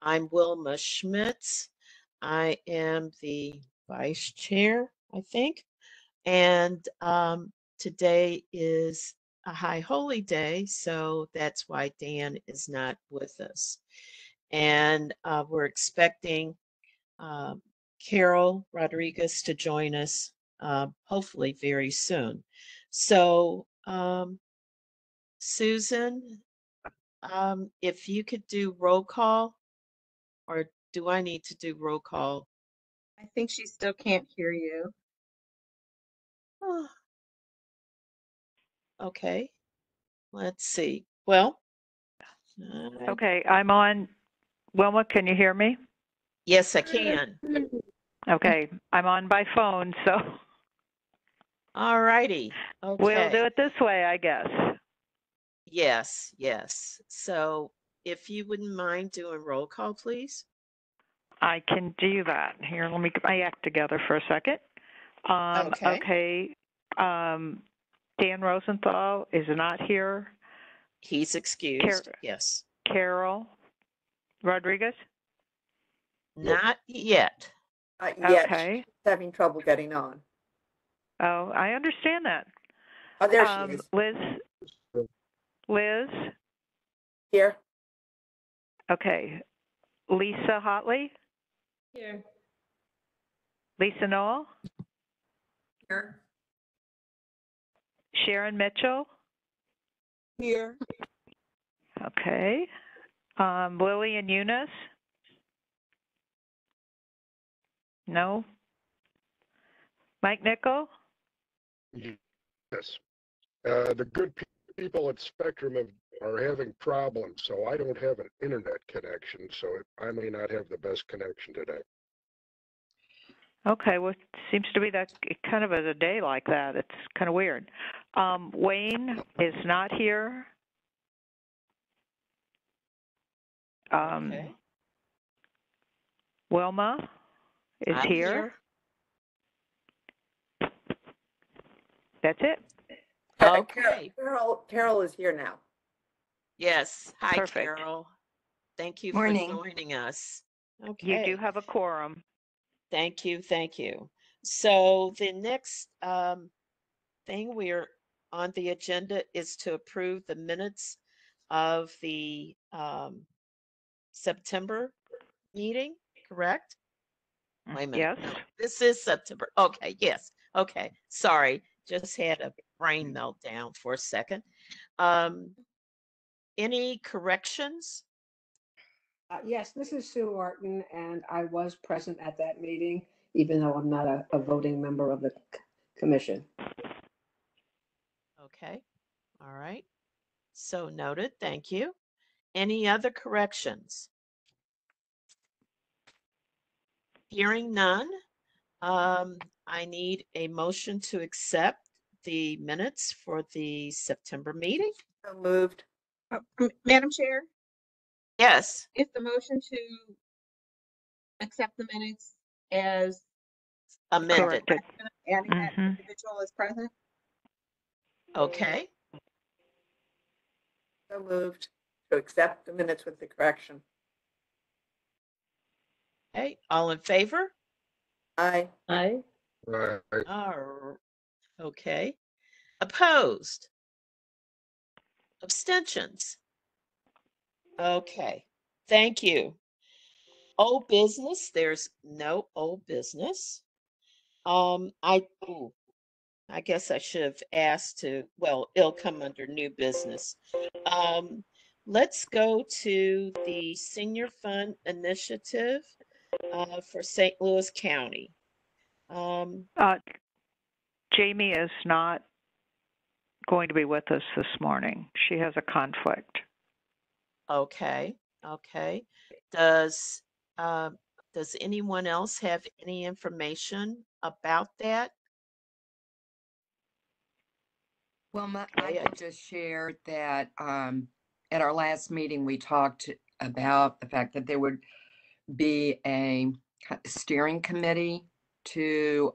I'm Wilma Schmitz. I am the vice chair, I think. And today is a high holy day, so that's why Dan is not with us. And we're expecting um, Carol Rodriguez to join us hopefully very soon. So, Susan, if you could do roll call, or do I need to do roll call? I think she still can't hear you. Oh, okay, let's see. Well, Okay, I'm on. Wilma, can you hear me? yes, I can. Okay, I'm on by phone, so All righty. we'll do Okay. it this way, I guess. Yes, yes. So if you wouldn't mind doing roll call, please. I can do that. Here, let me get my act together for a second. Okay. Okay. Dan Rosenthal is not here. He's excused. Yes. Carol Rodriguez? Not yet. Yet. Okay. She's having trouble getting on. Oh, I understand that. Oh, there she is. Liz? Here. Okay. Lisa Hotley? Here. Lisa Noel? Here. Sharon Mitchell? Here. Okay. Lillian Eunice? No. Mike Nickel? Yes. The good people at Spectrum are having problems, so I don't have an internet connection, so I may not have the best connection today. Okay, well, it seems to be that kind of a day like that. It's kind of weird. Wayne is not here. Okay. Wilma is I'm here. That's it. Okay. Carol is here now. Yes. Hi, Perfect. Carol. Thank you Morning. for joining us. Okay. You do have a quorum. Thank you. Thank you. So the next thing we're on the agenda is to approve the minutes of the September meeting, correct? Wait a minute. Yes. No, this is September. Okay, yes. Okay. Sorry. Just had a brain meltdown for a second. Any corrections? Yes, this is Sue Orton, and I was present at that meeting, even though I'm not a voting member of the commission. Okay. All right. So noted. Thank you. Any other corrections? Hearing none, I need a motion to accept the minutes for the September meeting. So moved. Madam Chair, Yes. is the motion to accept the minutes as Amended. Corrected. adding that individual as present? Okay. So moved to accept the minutes with the correction. Okay. All in favor? Aye. Aye. Right. Okay. Opposed? Abstentions? Okay. Thank you. Old business. There's no old business. I guess I should have asked to, well, it'll come under new business. Let's go to the Senior Fund Initiative for St. Louis County. Jamie is not going to be with us this morning. She has a conflict. Okay, okay. Does anyone else have any information about that? Well, I Okay, could just share that at our last meeting, we talked about the fact that there would be a steering committee to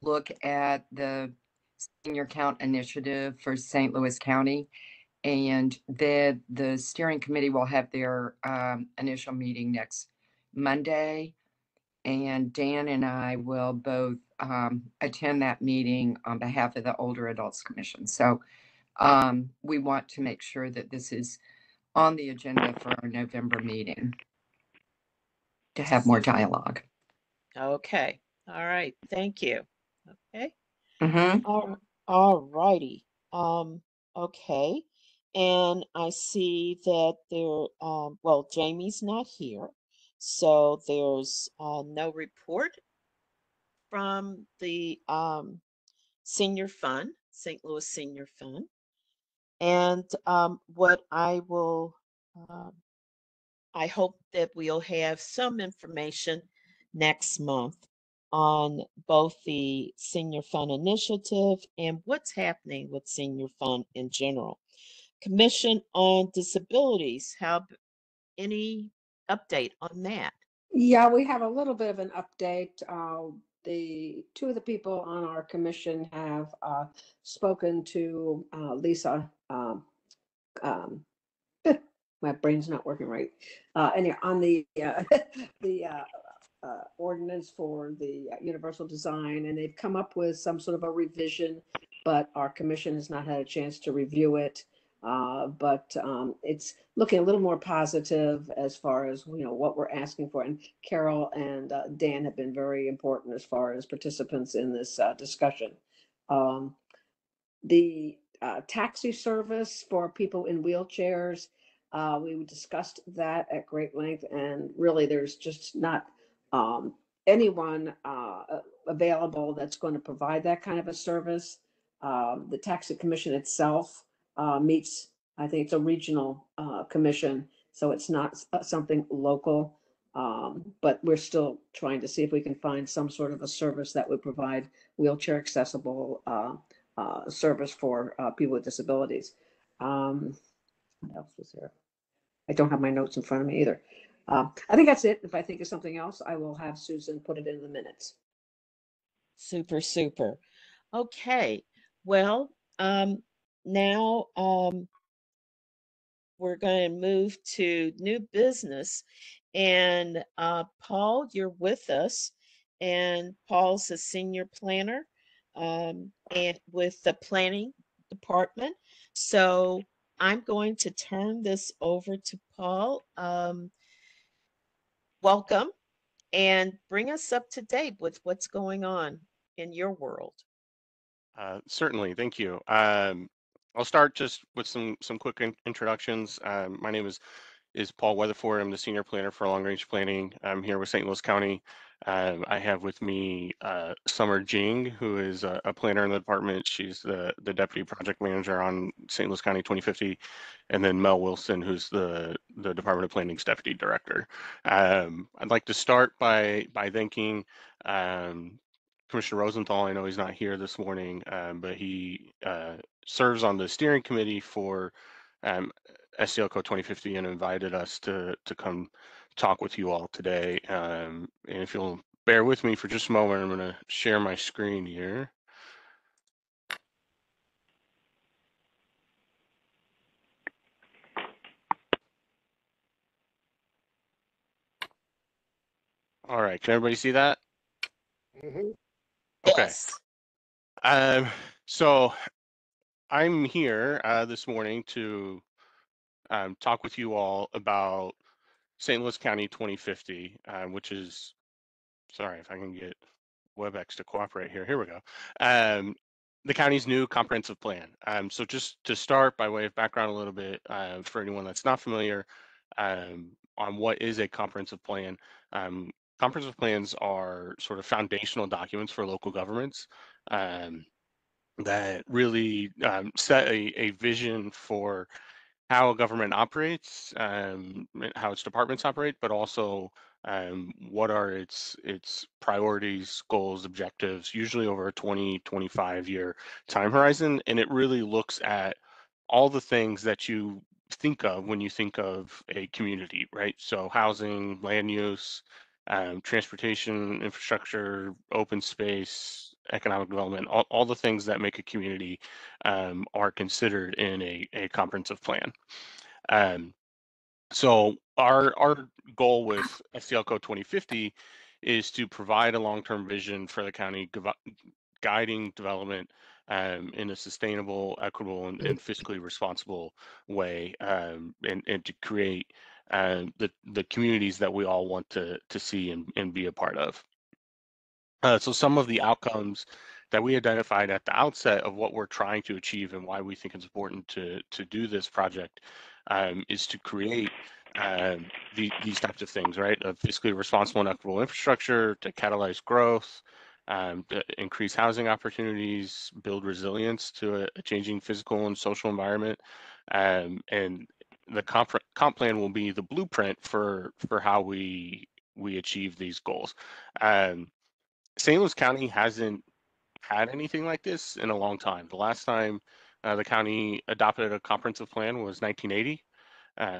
look at the Senior Count Initiative for St. Louis County. And the steering committee will have their initial meeting next Monday. And Dan and I will both attend that meeting on behalf of the Older Adults Commission. So we want to make sure that this is on the agenda for our November meeting to have more dialogue. Okay. All right. Thank you. Okay. Mm-hmm. All righty. Okay. And I see that well, Jamie's not here. So there's no report from the Senior Fund, St. Louis Senior Fund. And what um, I hope that we'll have some information next month on both the Senior Fund initiative and what's happening with Senior Fund in general. Commission on Disabilities, any update on that? Yeah, we have a little bit of an update. The two of the people on our commission have spoken to Lisa. My brain's not working right. Anyway, on the the ordinance for the universal design, and they've come up with some sort of a revision, but our commission has not had a chance to review it. But it's looking a little more positive as far as what we're asking for. And Carol and Dan have been very important as far as participants in this discussion. The taxi service for people in wheelchairs, we discussed that at great length, and really there's just not anyone available that's going to provide that kind of a service. The taxi commission itself meets, I think it's a regional commission, so it's not something local. But we're still trying to see if we can find some sort of a service that would provide wheelchair accessible service for people with disabilities. What else was there? I don't have my notes in front of me either. I think that's it. If I think of something else, I will have Susan put it in the minutes. Super, super. Okay. Well, now we're going to move to new business. And Paul, you're with us. And Paul's a senior planner and with the planning department. So I'm going to turn this over to Paul. Welcome and bring us up to date with what's going on in your world. Certainly, thank you. I'll start just with some quick introductions. My name is Paul Weatherford. I'm the senior planner for long range planning. I'm here with St. Louis County. I have with me Summer Jing, who is a planner in the department. She's the deputy project manager on St. Louis County 2050, and then Mel Wilson, who's the Department of Planning's deputy director. I'd like to start by thanking Commissioner Rosenthal. I know he's not here this morning, but he serves on the steering committee for SCLCO 2050 and invited us to come talk with you all today. And if you'll bear with me for just a moment, I'm going to share my screen here. All right, can everybody see that? Mhm. Okay. Yes. So I'm here this morning to talk with you all about St. Louis County 2050, which is, sorry if I can get WebEx to cooperate here. Here we go. The county's new comprehensive plan. So just to start by way of background a little bit, for anyone that's not familiar on what is a comprehensive plan, comprehensive plans are sort of foundational documents for local governments that really set a vision for how a government operates, how its departments operate, but also what are its priorities, goals, objectives, usually over a 20-25 year time horizon. And it really looks at all the things that you think of when you think of a community, right? So housing, land use, transportation, infrastructure, open space, economic development, all the things that make a community are considered in a comprehensive plan. So our goal with STL 2050 is to provide a long-term vision for the county, guiding development in a sustainable, equitable, and fiscally responsible way, and to create the communities that we all want to see and be a part of. So some of the outcomes that we identified at the outset of what we're trying to achieve and why we think it's important to do this project is to create these types of things, right? A fiscally responsible and equitable infrastructure to catalyze growth, to increase housing opportunities, build resilience to a changing physical and social environment, and the comp plan will be the blueprint for how we achieve these goals. St. Louis County hasn't had anything like this in a long time. The last time the county adopted a comprehensive plan was 1980.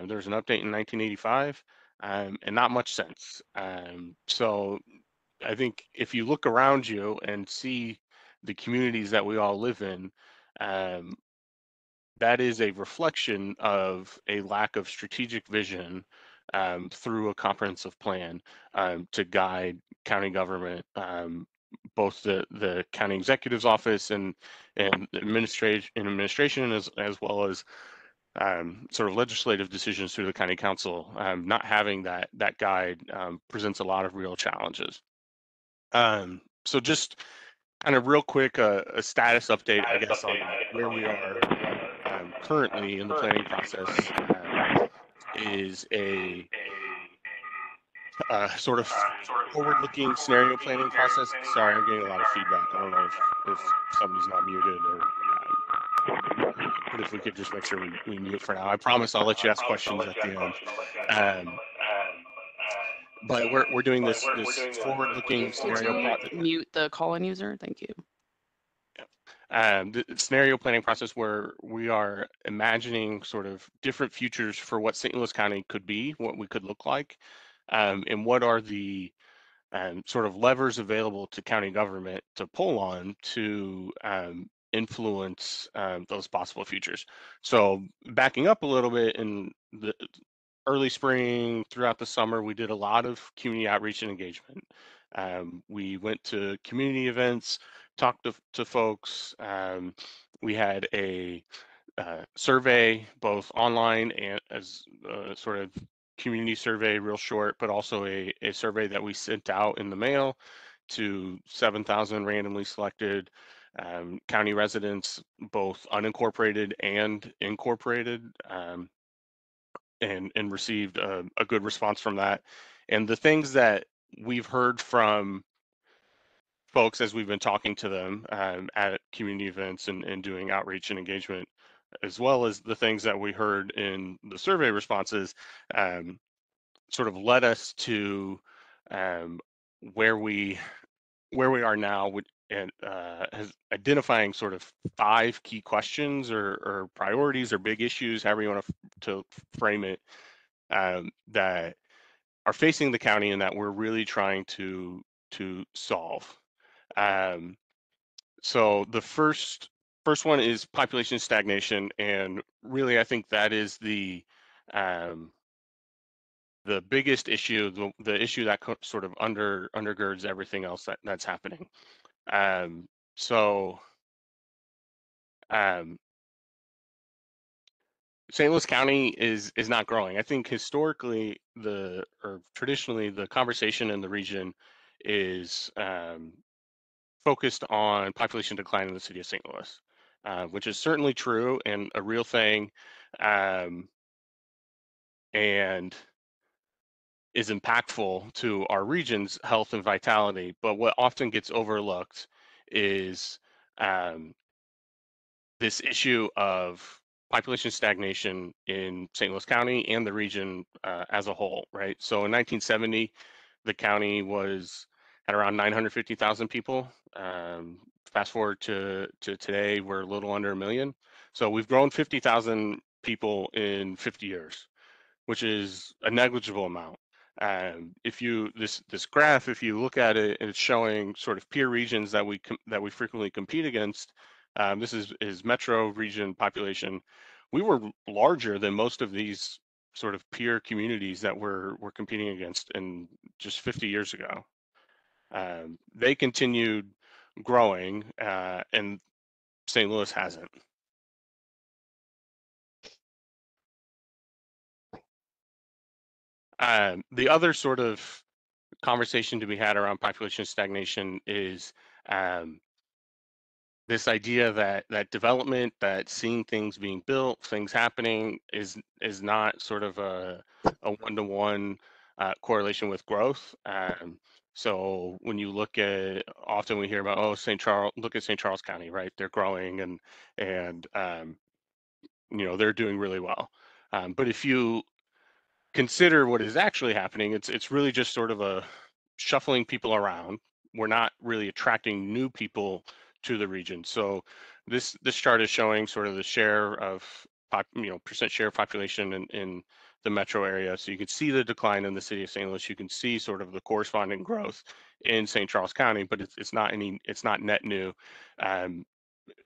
There was an update in 1985, and not much since. So I think if you look around you and see the communities that we all live in, that is a reflection of a lack of strategic vision through a comprehensive plan to guide county government, both the county executive's office and administration as well as sort of legislative decisions through the county council. Not having that guide presents a lot of real challenges. So just kind of real quick, a status update, I guess, on where we are currently in the planning process is a sort of forward-looking scenario planning process. Sorry, I'm getting a lot of feedback. I don't know if somebody's not muted or, but if we could just make sure we mute for now. I promise I'll let you ask questions at the end. But we're doing this forward-looking scenario. Mute the call-in user. Thank you. The scenario planning process where we are imagining sort of different futures for what St. Louis County could be, what we could look like, and what are the sort of levers available to county government to pull on to influence those possible futures. So backing up a little bit, in the early spring, throughout the summer, we did a lot of community outreach and engagement. We went to community events, talked to folks. We had a survey, both online and as sort of community survey, real short, but also a survey that we sent out in the mail to 7,000 randomly selected county residents, both unincorporated and incorporated, and received a good response from that. And the things that we've heard from folks as we've been talking to them at community events and doing outreach and engagement, as well as the things that we heard in the survey responses, sort of led us to where we are now, and has identifying sort of 5 key questions or priorities or big issues, however you want to frame it, that are facing the county and that we're really trying to solve. So the first one is population stagnation, and really I think that is the biggest issue, the issue that sort of undergirds everything else that's happening. St. Louis County is not growing. I think historically or traditionally the conversation in the region is focused on population decline in the city of St. Louis, which is certainly true and a real thing, and is impactful to our region's health and vitality. But what often gets overlooked is this issue of population stagnation in St. Louis County and the region as a whole, right? So in 1970, the county had around 950,000 people. Fast forward to today, we're a little under 1 million. So we've grown 50,000 people in 50 years, which is a negligible amount. If you this graph, if you look at it, it's showing sort of peer regions that we frequently compete against. This is metro region population. We were larger than most of these sort of peer communities that we're competing against in just 50 years ago. They continued growing, and St. Louis hasn't. The other sort of conversation to be had around population stagnation is this idea that development, that seeing things being built, things happening is not sort of a one-to-one correlation with growth. So when you look at, often we hear about, oh, St. Charles, look at St. Charles County, right? They're growing and you know, they're doing really well. But if you consider what is actually happening, it's really just sort of a shuffling people around. We're not really attracting new people to the region. So this chart is showing sort of the share of percent share of population in the metro area. So you can see the decline in the city of St. Louis. You can see sort of the corresponding growth in St. Charles County, but it's not net new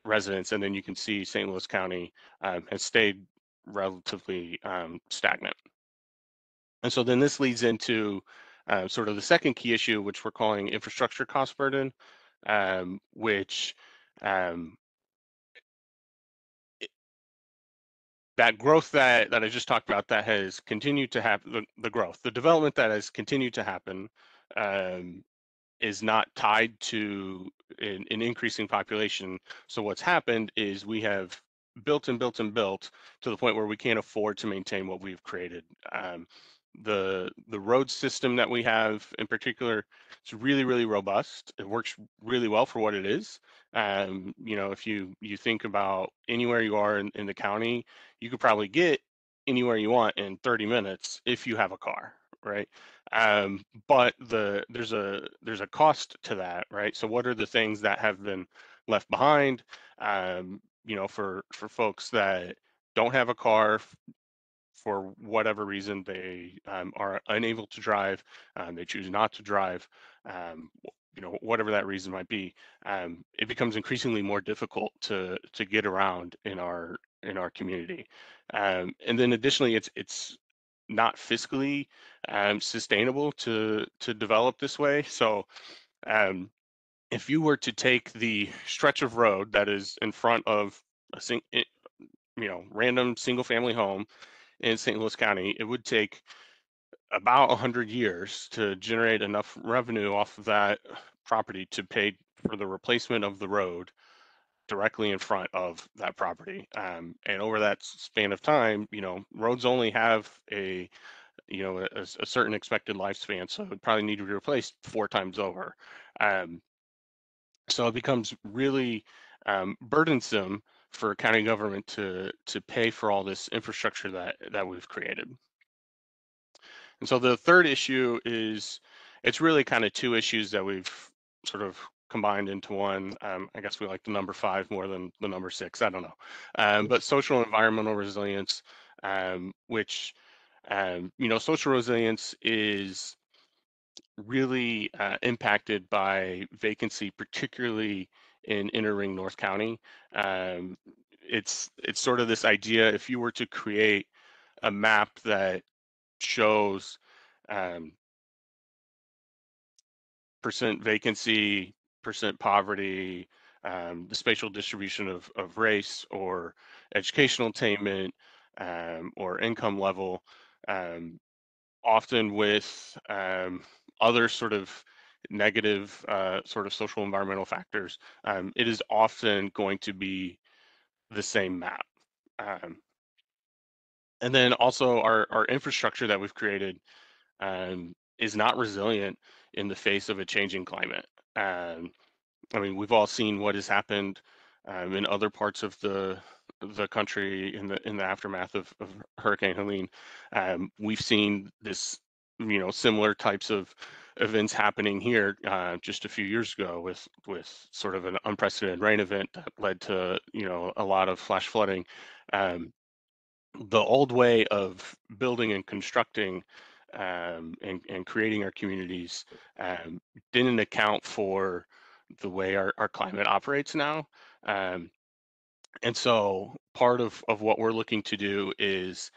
residents. And then you can see St. Louis County has stayed relatively stagnant. And so then this leads into sort of the second key issue, which we're calling infrastructure cost burden, which that growth that I just talked about, that has continued to happen, the development that has continued to happen is not tied to an increasing population. So what's happened is we have built and built and built to the point where we can't afford to maintain what we've created. The road system that we have in particular, it's really, really robust. It works really well for what it is. You know, if you think about anywhere you are in the county, you could probably get anywhere you want in 30 minutes if you have a car, right? But there's a cost to that, right? So what are the things that have been left behind? You know, for folks that don't have a car, for whatever reason, they are unable to drive, they choose not to drive, you know, whatever that reason might be, it becomes increasingly more difficult to get around in our community. And then additionally, it's not fiscally sustainable to develop this way. So if you were to take the stretch of road that is in front of a random single family home in St. Louis County, it would take about 100 years to generate enough revenue off of that property to pay for the replacement of the road directly in front of that property. And over that span of time, you know, roads only have a certain expected lifespan, so it would probably need to be replaced 4 times over. So it becomes really burdensome for county government to pay for all this infrastructure that we've created. And so the third issue is, it's really kind of 2 issues that we've sort of combined into one. I guess we like the number 5 more than the number 6, I don't know. But social and environmental resilience, which, you know, social resilience is really impacted by vacancy, particularly in Inner Ring North County. It's sort of this idea, if you were to create a map that shows percent vacancy, percent poverty, the spatial distribution of race or educational attainment, or income level, often with other sort of negative sort of social environmental factors, it is often going to be the same map. And then also our infrastructure that we've created is not resilient in the face of a changing climate. I mean, we've all seen what has happened in other parts of the country in the aftermath of Hurricane Helene. We've seen this, you know, similar types of events happening here just a few years ago with sort of an unprecedented rain event that led to, you know, a lot of flash flooding. The old way of building and constructing and creating our communities didn't account for the way our climate operates now. And so part of what we're looking to do is,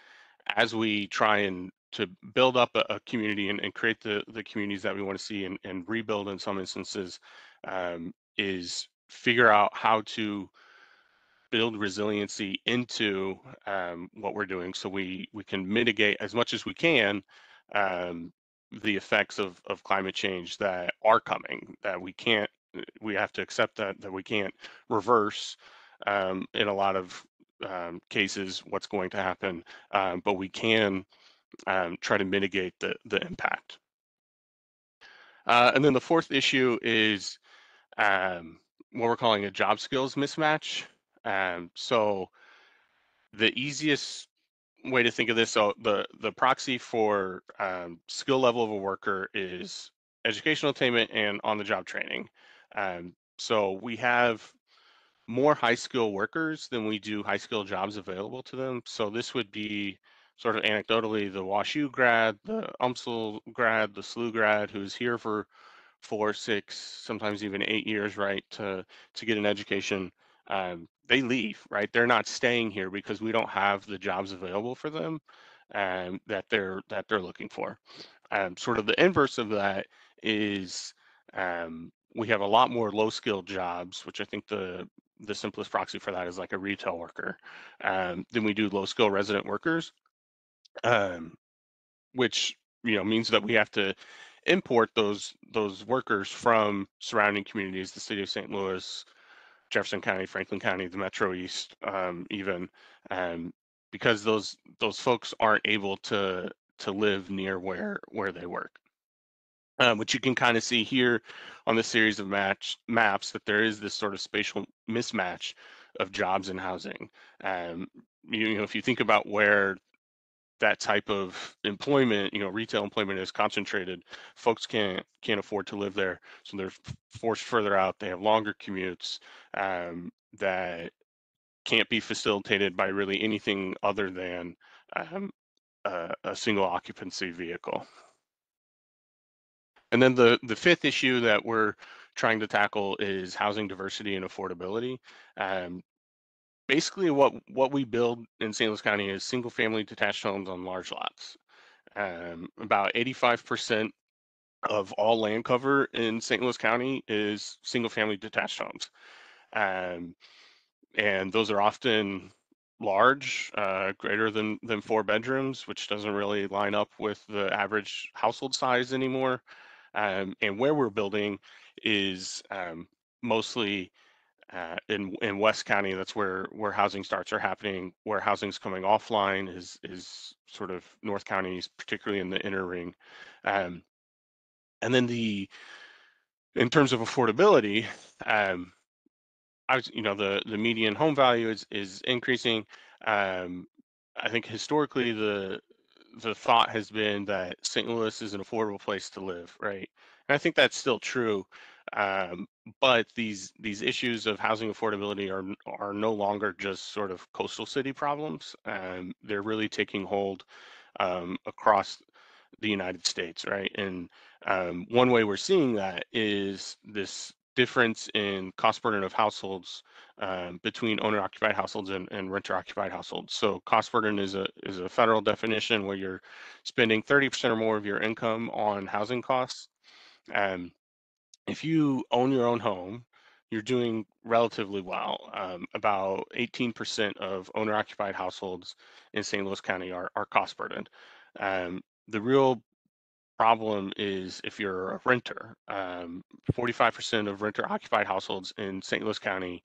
as we try and to build up a community and create the communities that we want to see and rebuild in some instances, is figure out how to build resiliency into what we're doing, so we can mitigate as much as we can the effects of climate change that are coming, that we have to accept that we can't reverse in a lot of cases what's going to happen, but we can try to mitigate the impact. And then the fourth issue is what we're calling a job skills mismatch. So the easiest way to think of this, so the proxy for skill level of a worker is educational attainment and on-the-job training. So we have more high skill workers than we do high skill jobs available to them. So this would be sort of anecdotally the WashU grad, the UMSL grad, the SLU grad who's here for 4, 6, sometimes even 8 years, right, to get an education. They leave, right? They're not staying here because we don't have the jobs available for them that they're looking for. Sort of the inverse of that is we have a lot more low-skilled jobs, which I think the simplest proxy for that is like a retail worker, than we do low-skill resident workers, which means that we have to import those workers from surrounding communities, the city of St. Louis, Jefferson County, Franklin County, the Metro East, even, because those folks aren't able to live near where they work. Which you can kind of see here on this series of maps that there is this sort of spatial mismatch of jobs and housing. If you think about where that type of employment, retail employment is concentrated, folks can't afford to live there, so they're forced further out. They have longer commutes that can't be facilitated by really anything other than a single occupancy vehicle. And then the fifth issue that we're trying to tackle is housing diversity and affordability. Basically, what we build in St. Louis County is single-family detached homes on large lots. About 85% of all land cover in St. Louis County is single-family detached homes, and those are often large, greater than 4 bedrooms, which doesn't really line up with the average household size anymore. And where we're building is mostly in West County. That's where housing starts are happening. Where housing's coming offline is sort of North Counties, particularly in the inner ring. And then in terms of affordability, the median home value is increasing. I think historically the thought has been that St. Louis is an affordable place to live, right? And I think that's still true. But these issues of housing affordability are no longer just sort of coastal city problems. They're really taking hold across the United States, right? And one way we're seeing that is this difference in cost burden of households between owner-occupied households and renter-occupied households. So cost burden is a federal definition where you're spending 30% or more of your income on housing costs. If you own your own home, you're doing relatively well. About 18% of owner-occupied households in St. Louis County are cost burdened. The real problem is if you're a renter. 45% of renter-occupied households in St. Louis County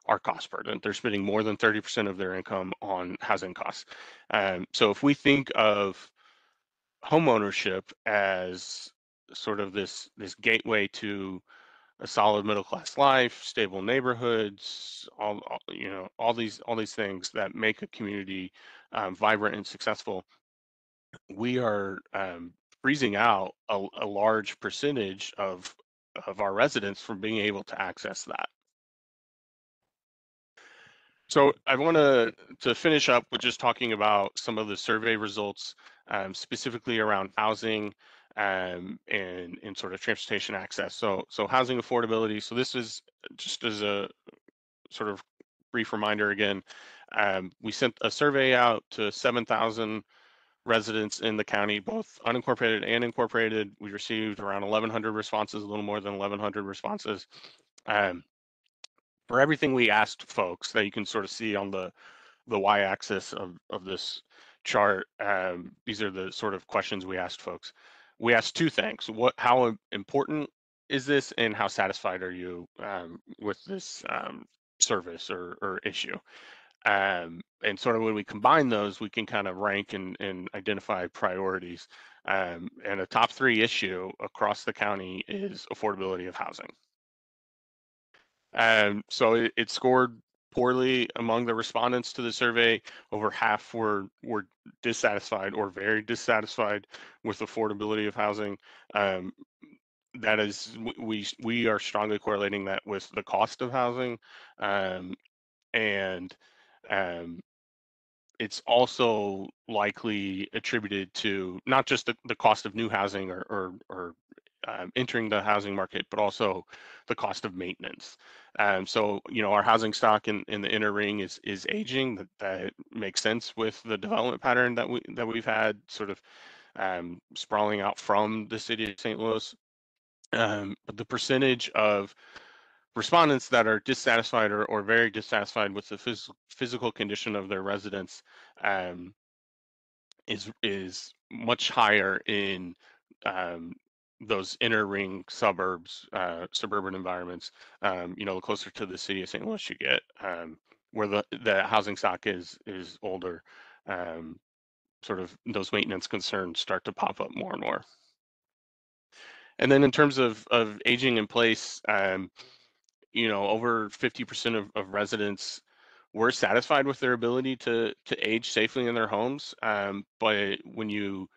are cost burdened. They're spending more than 30% of their income on housing costs. So if we think of homeownership as sort of this gateway to a solid middle class life, stable neighborhoods, all these things that make a community vibrant and successful, we are freezing out a large percentage of our residents from being able to access that. So I want to finish up with just talking about some of the survey results, specifically around housing and sort of transportation access. So housing affordability. So this is just as a sort of brief reminder again. We sent a survey out to 7,000 residents in the county, both unincorporated and incorporated. We received around 1,100 responses, a little more than 1,100 responses. For everything we asked folks that you can sort of see on the y-axis of this chart, these are the sort of questions we asked folks. We asked two things: how important is this, and how satisfied are you with this service or issue? And sort of when we combine those, we can kind of rank and identify priorities. And a top 3 issue across the county is affordability of housing. So it scored poorly among the respondents to the survey. Over half were dissatisfied or very dissatisfied with affordability of housing. That is, we are strongly correlating that with the cost of housing, and it's also likely attributed to not just the cost of new housing or entering the housing market, but also the cost of maintenance. So, our housing stock in the inner ring is aging. That makes sense with the development pattern that we've had, sort of sprawling out from the city of St. Louis. But the percentage of respondents that are dissatisfied or very dissatisfied with the physical condition of their residence is much higher in those inner ring suburbs, suburban environments. The closer to the city of St. Louis you get, where the housing stock is older, sort of those maintenance concerns start to pop up more and more. And then in terms of aging in place, over 50% of residents were satisfied with their ability to age safely in their homes. But when you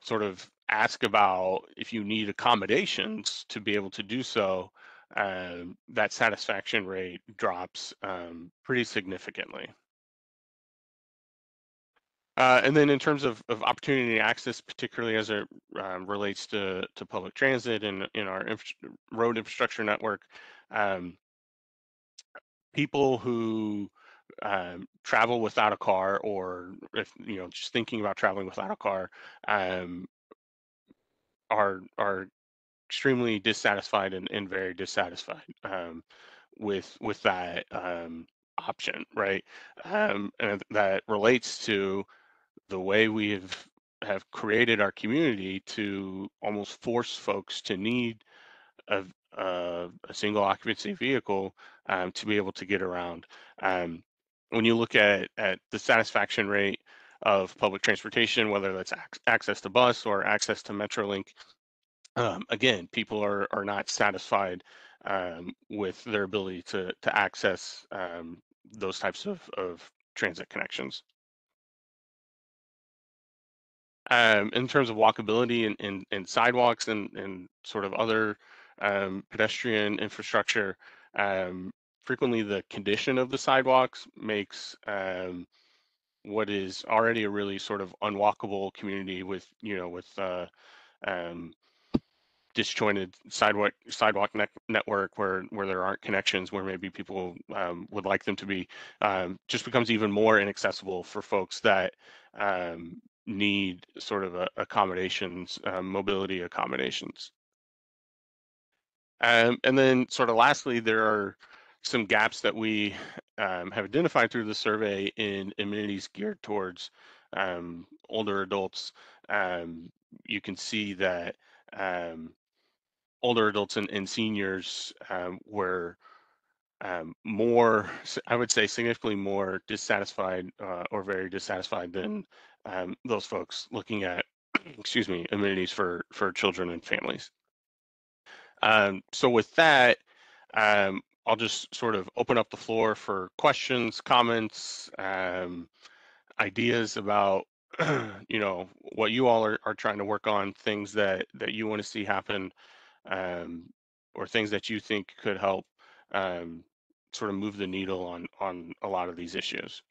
sort of ask about if you need accommodations to be able to do so, that satisfaction rate drops pretty significantly. And then in terms of opportunity and access, particularly as it relates to public transit and in our road infrastructure network, people who travel without a car, or if just thinking about traveling without a car, are extremely dissatisfied and very dissatisfied with that option, right? And that relates to the way we have created our community to almost force folks to need a, a single occupancy vehicle to be able to get around. When you look at the satisfaction rate of public transportation, whether that's access to bus or access to Metrolink, again, people are not satisfied with their ability to access those types of transit connections. In terms of walkability and sidewalks and sort of other pedestrian infrastructure, frequently the condition of the sidewalks makes what is already a really sort of unwalkable community with disjointed sidewalk network where there aren't connections where maybe people would like them to be, just becomes even more inaccessible for folks that need sort of accommodations, mobility accommodations. And then sort of lastly, there are some gaps that we have identified through the survey in amenities geared towards older adults. You can see that older adults and seniors were more, I would say, significantly more dissatisfied or very dissatisfied than those folks looking at, excuse me, amenities for children and families. So with that, I'll just sort of open up the floor for questions, comments, ideas about what you all are trying to work on, things that you want to see happen, or things that you think could help sort of move the needle on a lot of these issues.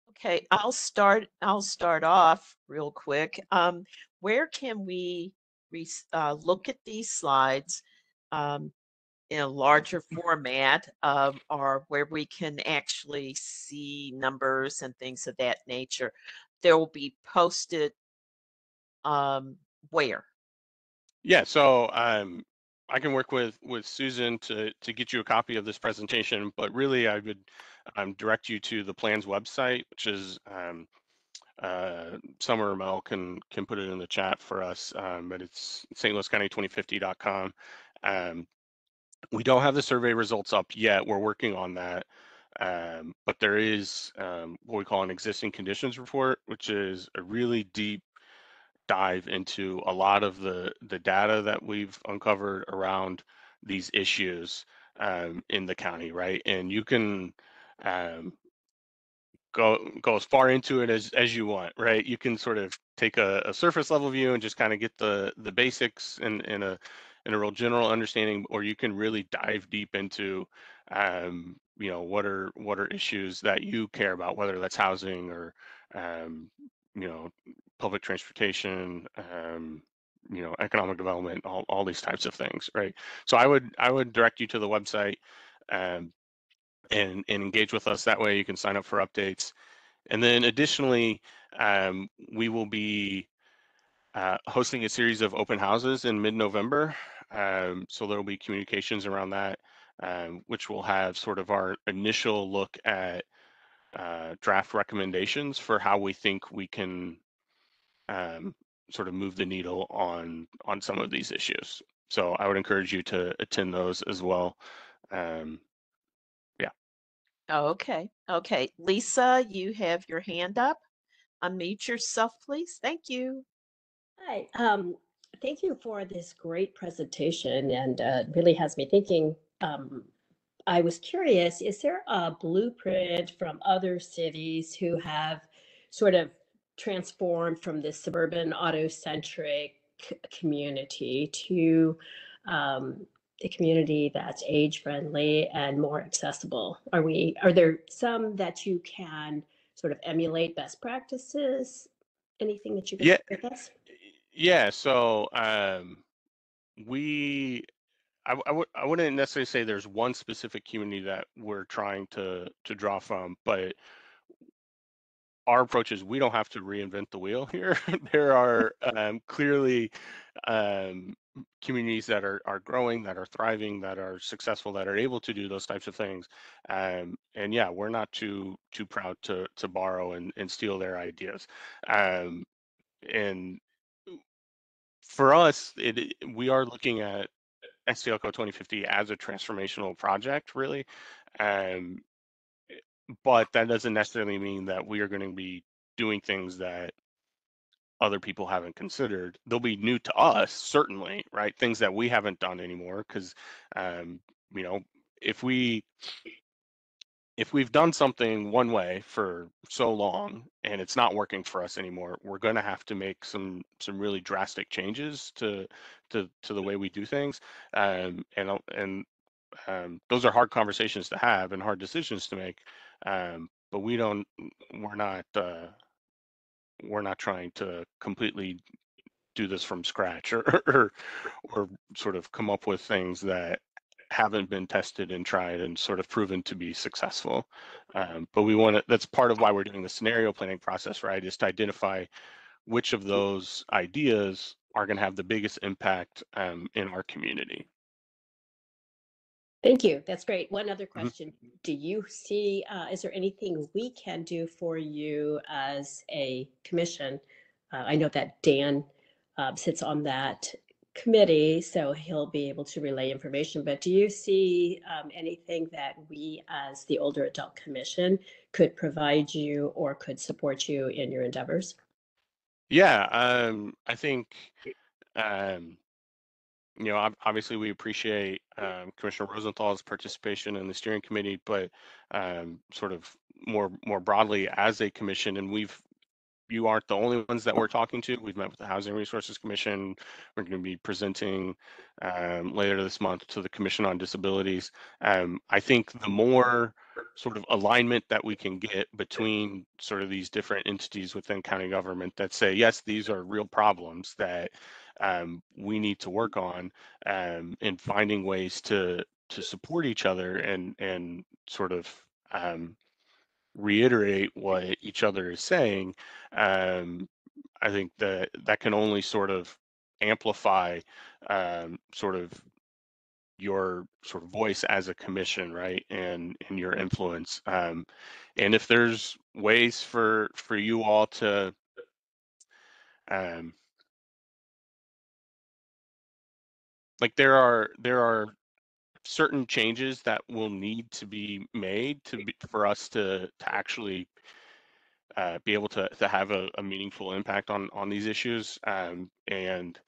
Okay, I'll start off real quick. Where can we look at these slides um, in a larger format, or where we can actually see numbers and things of that nature? They will be posted where? Yeah, so I can work with Susan to get you a copy of this presentation, but really I would direct you to the plans website, which is Summer or Mel can put it in the chat for us, but it's stlouiscounty2050.com. We don't have the survey results up yet. We're working on that. But there is what we call an existing conditions report, which is a really deep dive into a lot of the data that we've uncovered around these issues in the county, right? And you can go as far into it as you want, right? You can sort of take a surface level view and just kind of get the basics in a real general understanding, or you can really dive deep into you know, what are issues that you care about, whether that's housing or you know, public transportation, you know, economic development, all these types of things, right? So I would direct you to the website and engage with us that way. You can sign up for updates. And then additionally, we will be hosting a series of open houses in mid-November. So there will be communications around that, which will have sort of our initial look at draft recommendations for how we think we can sort of move the needle on some of these issues. So I would encourage you to attend those as well. Yeah. Okay, okay. Lisa, you have your hand up. Unmute yourself, please. Thank you. Hi, thank you for this great presentation, and it really has me thinking. I was curious, is there a blueprint from other cities who have sort of transformed from this suburban auto-centric community to a community that's age-friendly and more accessible? Are there some that you can sort of emulate best practices? Anything that you can Yeah. share with us? Yeah. So we I wouldn't necessarily say there's one specific community that we're trying to draw from, but our approach is we don't have to reinvent the wheel here. There are clearly communities that are growing, that are thriving, that are successful, that are able to do those types of things. And yeah, we're not too proud to borrow and steal their ideas. And for us, we are looking at STLCO 2050 as a transformational project, really. But that doesn't necessarily mean that we are going to be doing things that other people haven't considered. They'll be new to us, certainly, right? Things that we haven't done anymore, because you know, if we've done something one way for so long and it's not working for us anymore, we're going to have to make some really drastic changes to the way we do things. And those are hard conversations to have and hard decisions to make. But we're not trying to completely do this from scratch or sort of come up with things that haven't been tested and tried and sort of proven to be successful. But we want to, that's part of why we're doing the scenario planning process, right? Is to identify which of those ideas are going to have the biggest impact in our community. Thank you. That's great. One other Mhm. question. Do you see, is there anything we can do for you as a commission? I know that Dan sits on that committee, so he'll be able to relay information. But do you see anything that we as the Older Adult Commission could provide you or could support you in your endeavors? Yeah, I think you know, obviously we appreciate Commissioner Rosenthal's participation in the steering committee, but sort of more broadly as a commission, and we've you aren't the only ones that we're talking to. We've met with the Housing Resources Commission. We're going to be presenting later this month to the Commission on Disabilities. I think the more sort of alignment that we can get between sort of these different entities within county government that say, yes, these are real problems that we need to work on, in finding ways to support each other and sort of reiterate what each other is saying. I think that that can only sort of amplify sort of your sort of voice as a commission, right, and your influence. And if there's ways for you all to like there are certain changes that will need to be made for us to actually be able to have a meaningful impact on these issues. And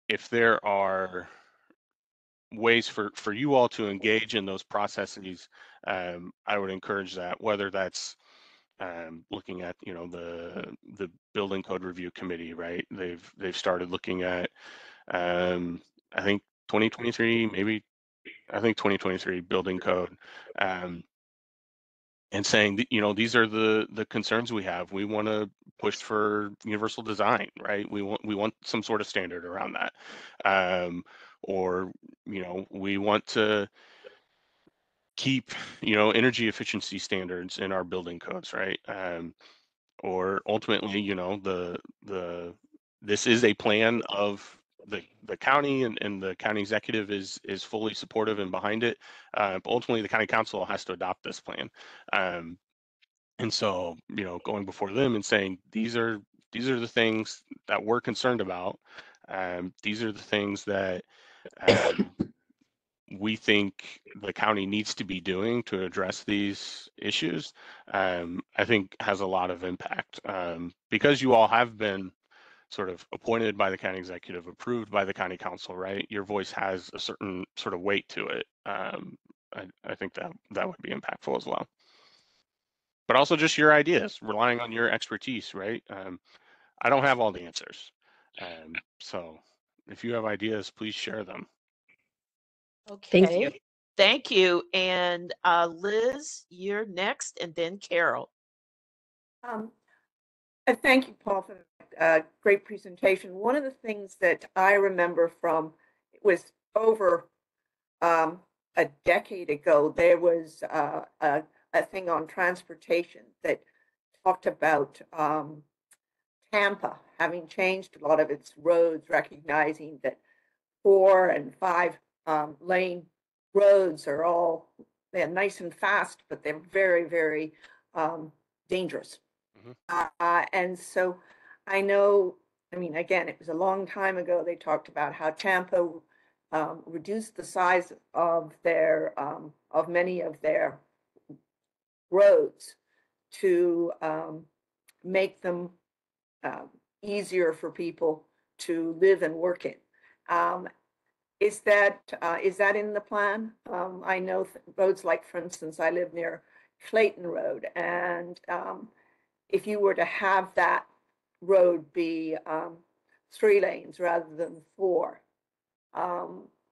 if there are ways for you all to engage in those processes, I would encourage that, whether that's looking at, you know, the building code review committee, right? They've started looking at I think 2023, maybe I think 2023 building code, and saying that, you know, these are the concerns we have. We want to push for universal design, right? We want some sort of standard around that, or, you know, we want to keep, you know, energy efficiency standards in our building codes, right? Or ultimately, you know, this is a plan of the county, and the county executive is fully supportive and behind it. But ultimately, the county council has to adopt this plan. And so, you know, going before them and saying, these are the things that we're concerned about. These are the things that we think the county needs to be doing to address these issues, I think has a lot of impact, because you all have been sort of appointed by the county executive, approved by the county council, right? Your voice has a certain sort of weight to it. I think that would be impactful as well. But also just your ideas, relying on your expertise, right? I don't have all the answers. So if you have ideas, please share them. Thank you. Okay, thank you. And Liz, you're next, and then Carol. Thank you, Paul, for that great presentation. One of the things that I remember from, it was over a decade ago, there was a thing on transportation that talked about Tampa having changed a lot of its roads, recognizing that 4 and 5 lane roads are all, they're nice and fast, but they're very, very dangerous. And so I know, I mean, again, it was a long time ago, they talked about how Tampa reduced the size of their, of many of their roads to make them easier for people to live and work in. Is that in the plan? I know roads like, for instance, I live near Clayton Road, and if you were to have that road be 3 lanes rather than 4,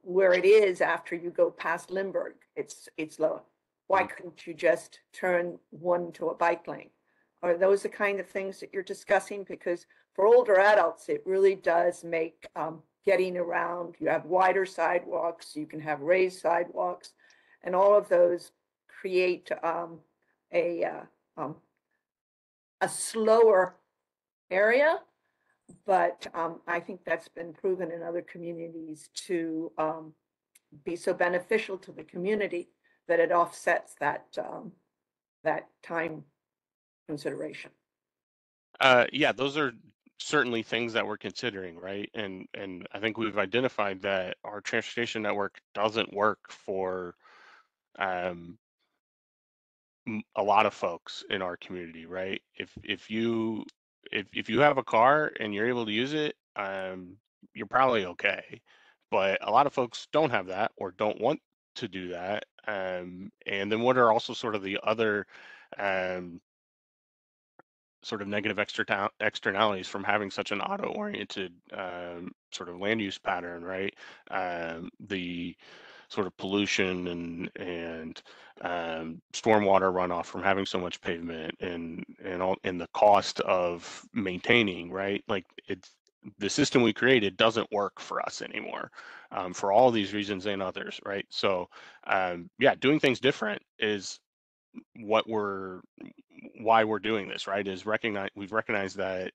where it is after you go past Lindbergh, it's low. Why couldn't you just turn one to a bike lane? Are those the kind of things that you're discussing? Because for older adults, it really does make getting around. You have wider sidewalks, you can have raised sidewalks, and all of those create a slower area. But I think that's been proven in other communities to be so beneficial to the community that it offsets that that time consideration. Yeah, those are certainly things that we're considering, right? And I think we've identified that our transportation network doesn't work for a lot of folks in our community, right? If you have a car and you're able to use it, you're probably okay. But a lot of folks don't have that or don't want to do that. And then what are also sort of the other sort of negative externalities from having such an auto-oriented sort of land use pattern, right? The sort of pollution and stormwater runoff from having so much pavement and the cost of maintaining, right? Like it's the system we created doesn't work for us anymore, for all these reasons and others, right? So yeah, doing things different is why we're doing this, right? Is we've recognized that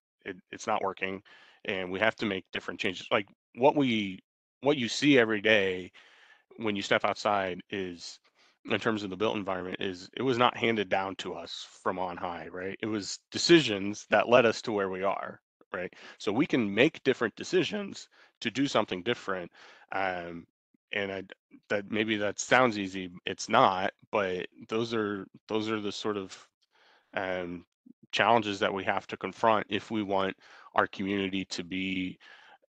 it's not working and we have to make different changes. Like what you see every day when you step outside is, in terms of the built environment, is it was not handed down to us from on high, right? It was decisions that led us to where we are, right? So we can make different decisions to do something different. That maybe that sounds easy, it's not, but those are the sort of um, challenges that we have to confront if we want our community to be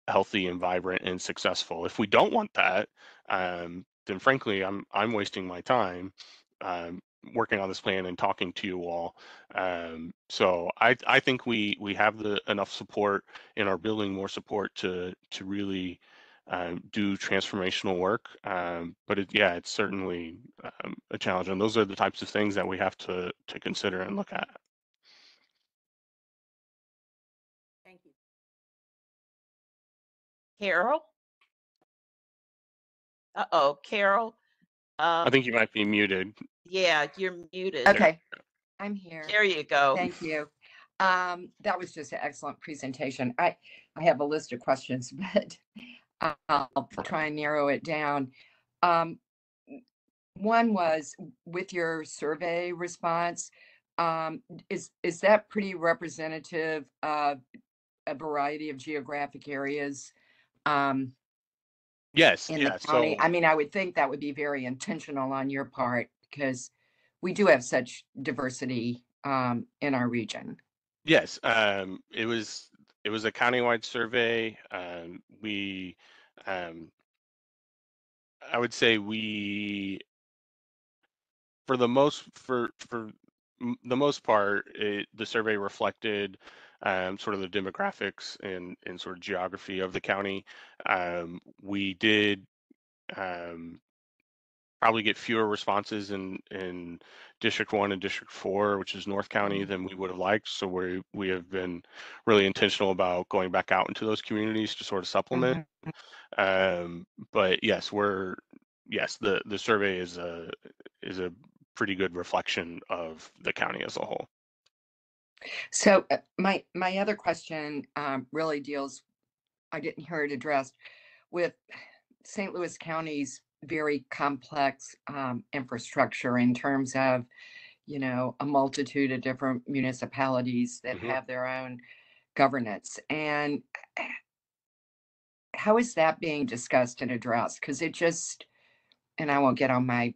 healthy and vibrant and successful. If we don't want that, then frankly, I'm wasting my time um, working on this plan and talking to you all. So I think we have the enough support and are building more support to really do transformational work. But yeah, it's certainly a challenge, and those are the types of things that we have to consider and look at. Thank you. Carol? Uh-oh, Carol. I think you might be muted. Yeah, you're muted. Okay, I'm here. There you go. Thank you. That was just an excellent presentation. I have a list of questions, but I'll try and narrow it down. One was with your survey response, is that pretty representative of a variety of geographic areas? Yes, In yeah. the county? So I mean, I would think that would be very intentional on your part because we do have such diversity in our region. yes, it was a countywide survey. We, I would say we, for the most part, the survey reflected sort of the demographics and sort of geography of the county. We did probably get fewer responses in District 1 and District 4, which is North County, than we would have liked. So we have been really intentional about going back out into those communities to sort of supplement. But yes, the survey is a pretty good reflection of the county as a whole. So my other question really deals, I didn't hear it addressed, with St. Louis County's very complex infrastructure in terms of, you know, a multitude of different municipalities that have their own governance. And how is that being discussed and addressed? Because it just, and I won't get on my,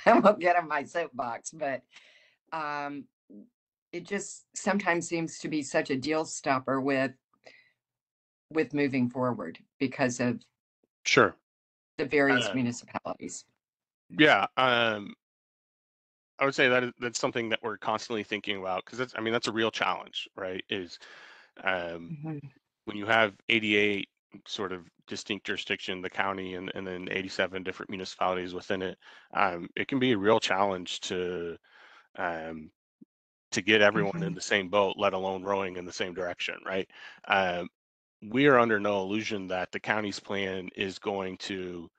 I won't get on my soapbox, but it just sometimes seems to be such a deal stopper with moving forward because of Sure. the various municipalities. Yeah, I would say that's something that we're constantly thinking about, because that's a real challenge, right? Is when you have 88 sort of distinct jurisdiction, the county, and then 87 different municipalities within it, it can be a real challenge to get everyone in the same boat, let alone rowing in the same direction, right? We are under no illusion that the county's plan is going to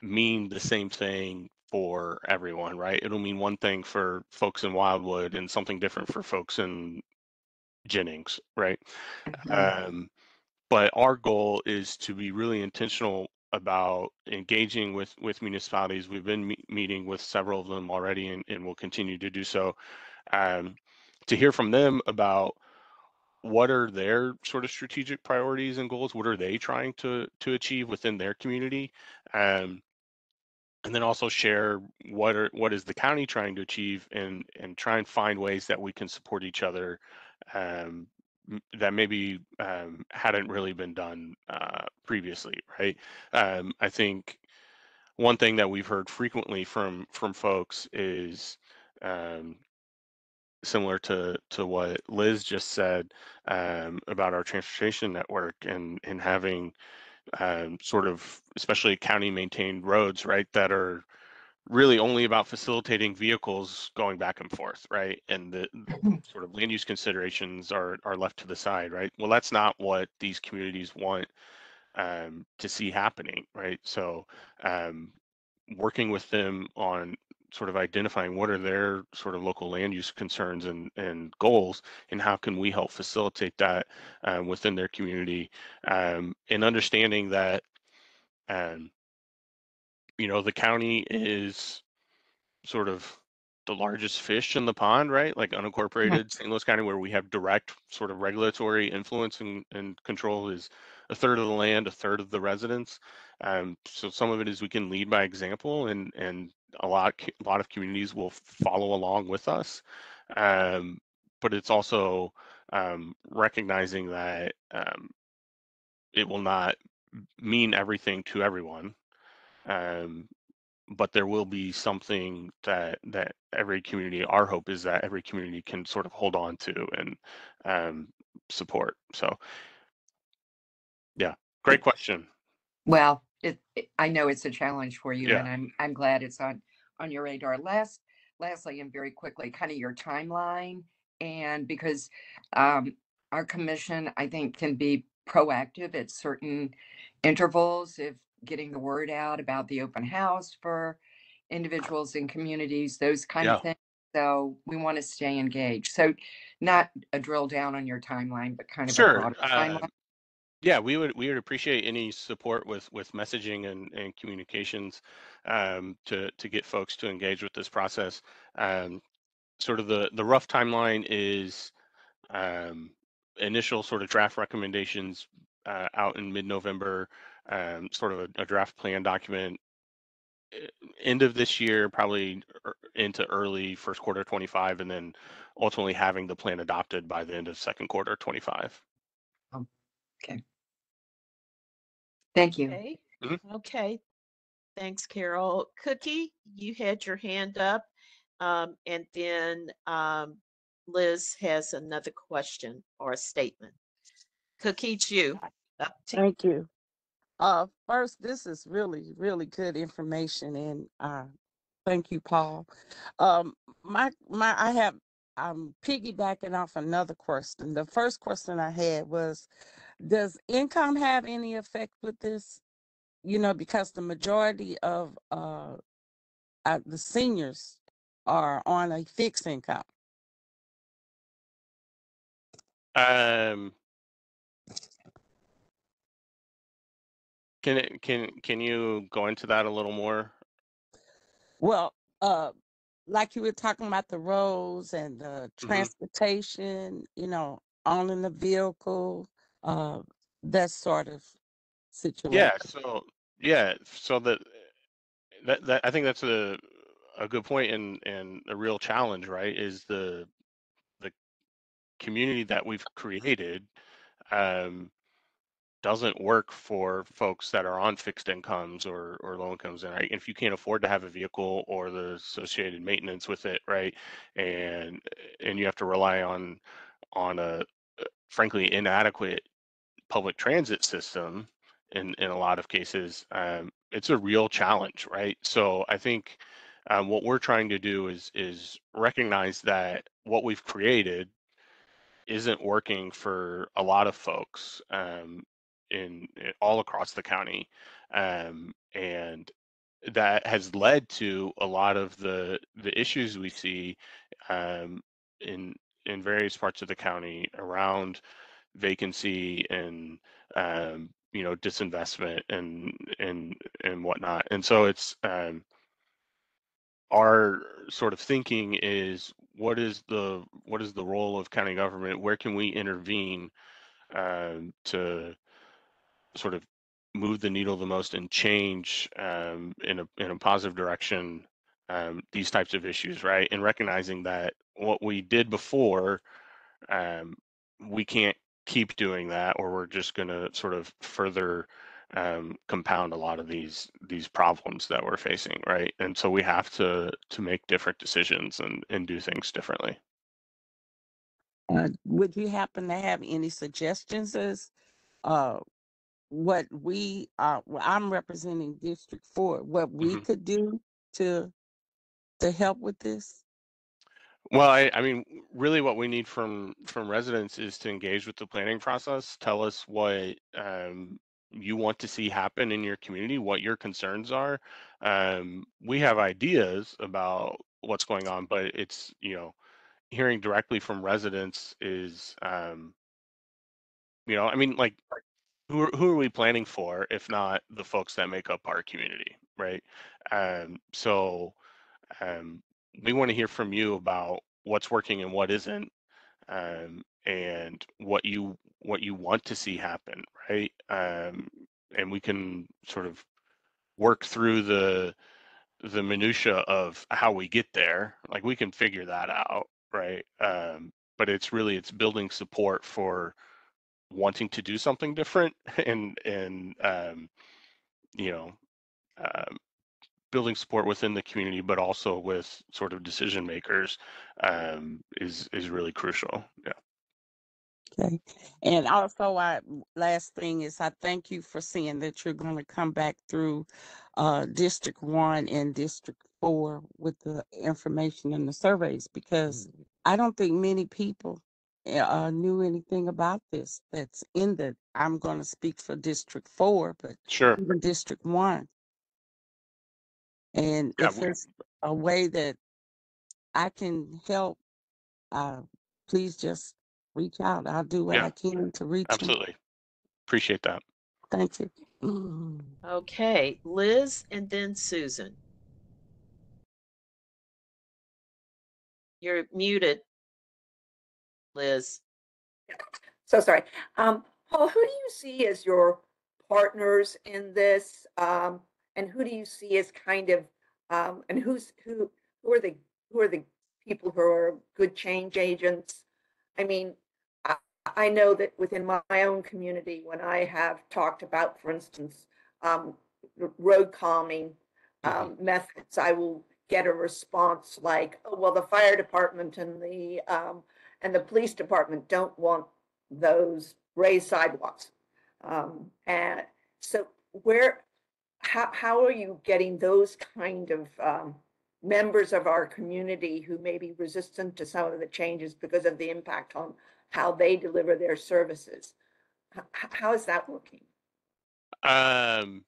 mean the same thing for everyone, right? It'll mean one thing for folks in Wildwood and something different for folks in Jennings, right? But our goal is to be really intentional about engaging with municipalities. We've been meeting with several of them already, and will continue to do so, to hear from them about what are their sort of strategic priorities and goals. What are they trying to achieve within their community? And then also share what is the county trying to achieve, and try and find ways that we can support each other, that maybe hadn't really been done previously, right? I think one thing that we've heard frequently from folks is similar to what Liz just said about our transportation network and having sort of especially county maintained roads, right, that are really only about facilitating vehicles going back and forth, right? And the sort of land use considerations are left to the side, right? Well, that's not what these communities want to see happening, right? So working with them on sort of identifying what are their sort of local land use concerns and goals, and how can we help facilitate that within their community, and understanding that you know, the county is sort of the largest fish in the pond, right? Like unincorporated St. Louis County, where we have direct sort of regulatory influence and control, is a third of the land, a third of the residents. So some of it is we can lead by example, and a lot of communities will follow along with us. But it's also recognizing that it will not mean everything to everyone. But there will be something that every community, our hope is that every community can sort of hold on to and support. So yeah, great question. Well, I know it's a challenge for you, Yeah. and I'm glad it's on your radar. Lastly, and very quickly, kind of your timeline, and because our commission, I think, can be proactive at certain intervals if getting the word out about the open house for individuals and communities, those kind of Yeah. things. So we want to stay engaged. So not a drill down on your timeline, but kind of a Sure. broader timeline. Yeah, we would appreciate any support with messaging and communications to get folks to engage with this process. Sort of the rough timeline is initial sort of draft recommendations out in mid-November, sort of a draft plan document end of this year, probably into early first quarter 25, and then ultimately having the plan adopted by the end of second quarter 25. Okay. Thank you. Okay. Mhm. Okay. Thanks, Carol. Cookie, you had your hand up. And then Liz has another question or a statement. Cookie, it's you. Up to Thank you. First, this is really, really good information, and thank you, Paul. I'm piggybacking off another question. The first question I had was, does income have any effect with this? You know, because the majority of the seniors are on a fixed income. Um, can you go into that a little more? Well, like you were talking about the roads and the transportation, you know, owning the vehicle, that sort of Yeah. situation. So that I think that's a good point and a real challenge, right? Is the community that we've created doesn't work for folks that are on fixed incomes or low incomes, and right? If you can't afford to have a vehicle or the associated maintenance with it, right, and you have to rely on a frankly inadequate public transit system in a lot of cases, it's a real challenge, right? So I think what we're trying to do is recognize that what we've created isn't working for a lot of folks in all across the county, and that has led to a lot of the issues we see um, in various parts of the county around vacancy and you know, disinvestment and whatnot. And so it's our sort of thinking is what is the role of county government? Where can we intervene to sort of move the needle the most and change in a positive direction these types of issues, right? And recognizing that what we did before, we can't keep doing that, or we're just going to sort of further compound a lot of these problems that we're facing, right? And so we have to make different decisions and do things differently. Would you happen to have any suggestions as uh, what we are? Well, I'm representing District 4. What we Mhm. could do to help with this? Well, I mean, really, what we need from residents is to engage with the planning process. Tell us what you want to see happen in your community, what your concerns are. We have ideas about what's going on, but it's, hearing directly from residents is, I mean, like, who are we planning for if not the folks that make up our community, right? So um, we want to hear from you about what's working and what isn't, and what you want to see happen, right? And we can sort of work through the minutia of how we get there. Like we can figure that out, right? But it's building support for wanting to do something different and you know um, building support within the community, but also with sort of decision makers is really crucial. Yeah. Okay. And also, last thing is I thank you for saying that you're going to come back through District 1 and District 4 with the information and the surveys because I don't think many people knew anything about this. That's in I'm going to speak for District 4, but Sure. even District 1. And Yeah. if there's a way that I can help, uh, please just reach out. I'll do what Yeah. I can to reach you. Absolutely. Appreciate that. Thank you. Okay, Liz and then Susan. You're muted, Liz. So sorry. Paul, who do you see as your partners in this? And who do you see as kind of, and who are the people who are good change agents? I mean, I, I know that within my own community, when I have talked about, for instance, road calming methods, I will get a response like, "Oh, well, the fire department and the police department don't want those raised sidewalks." And so how are you getting those kind of members of our community who may be resistant to some of the changes because of the impact on how they deliver their services? How is that working? Um,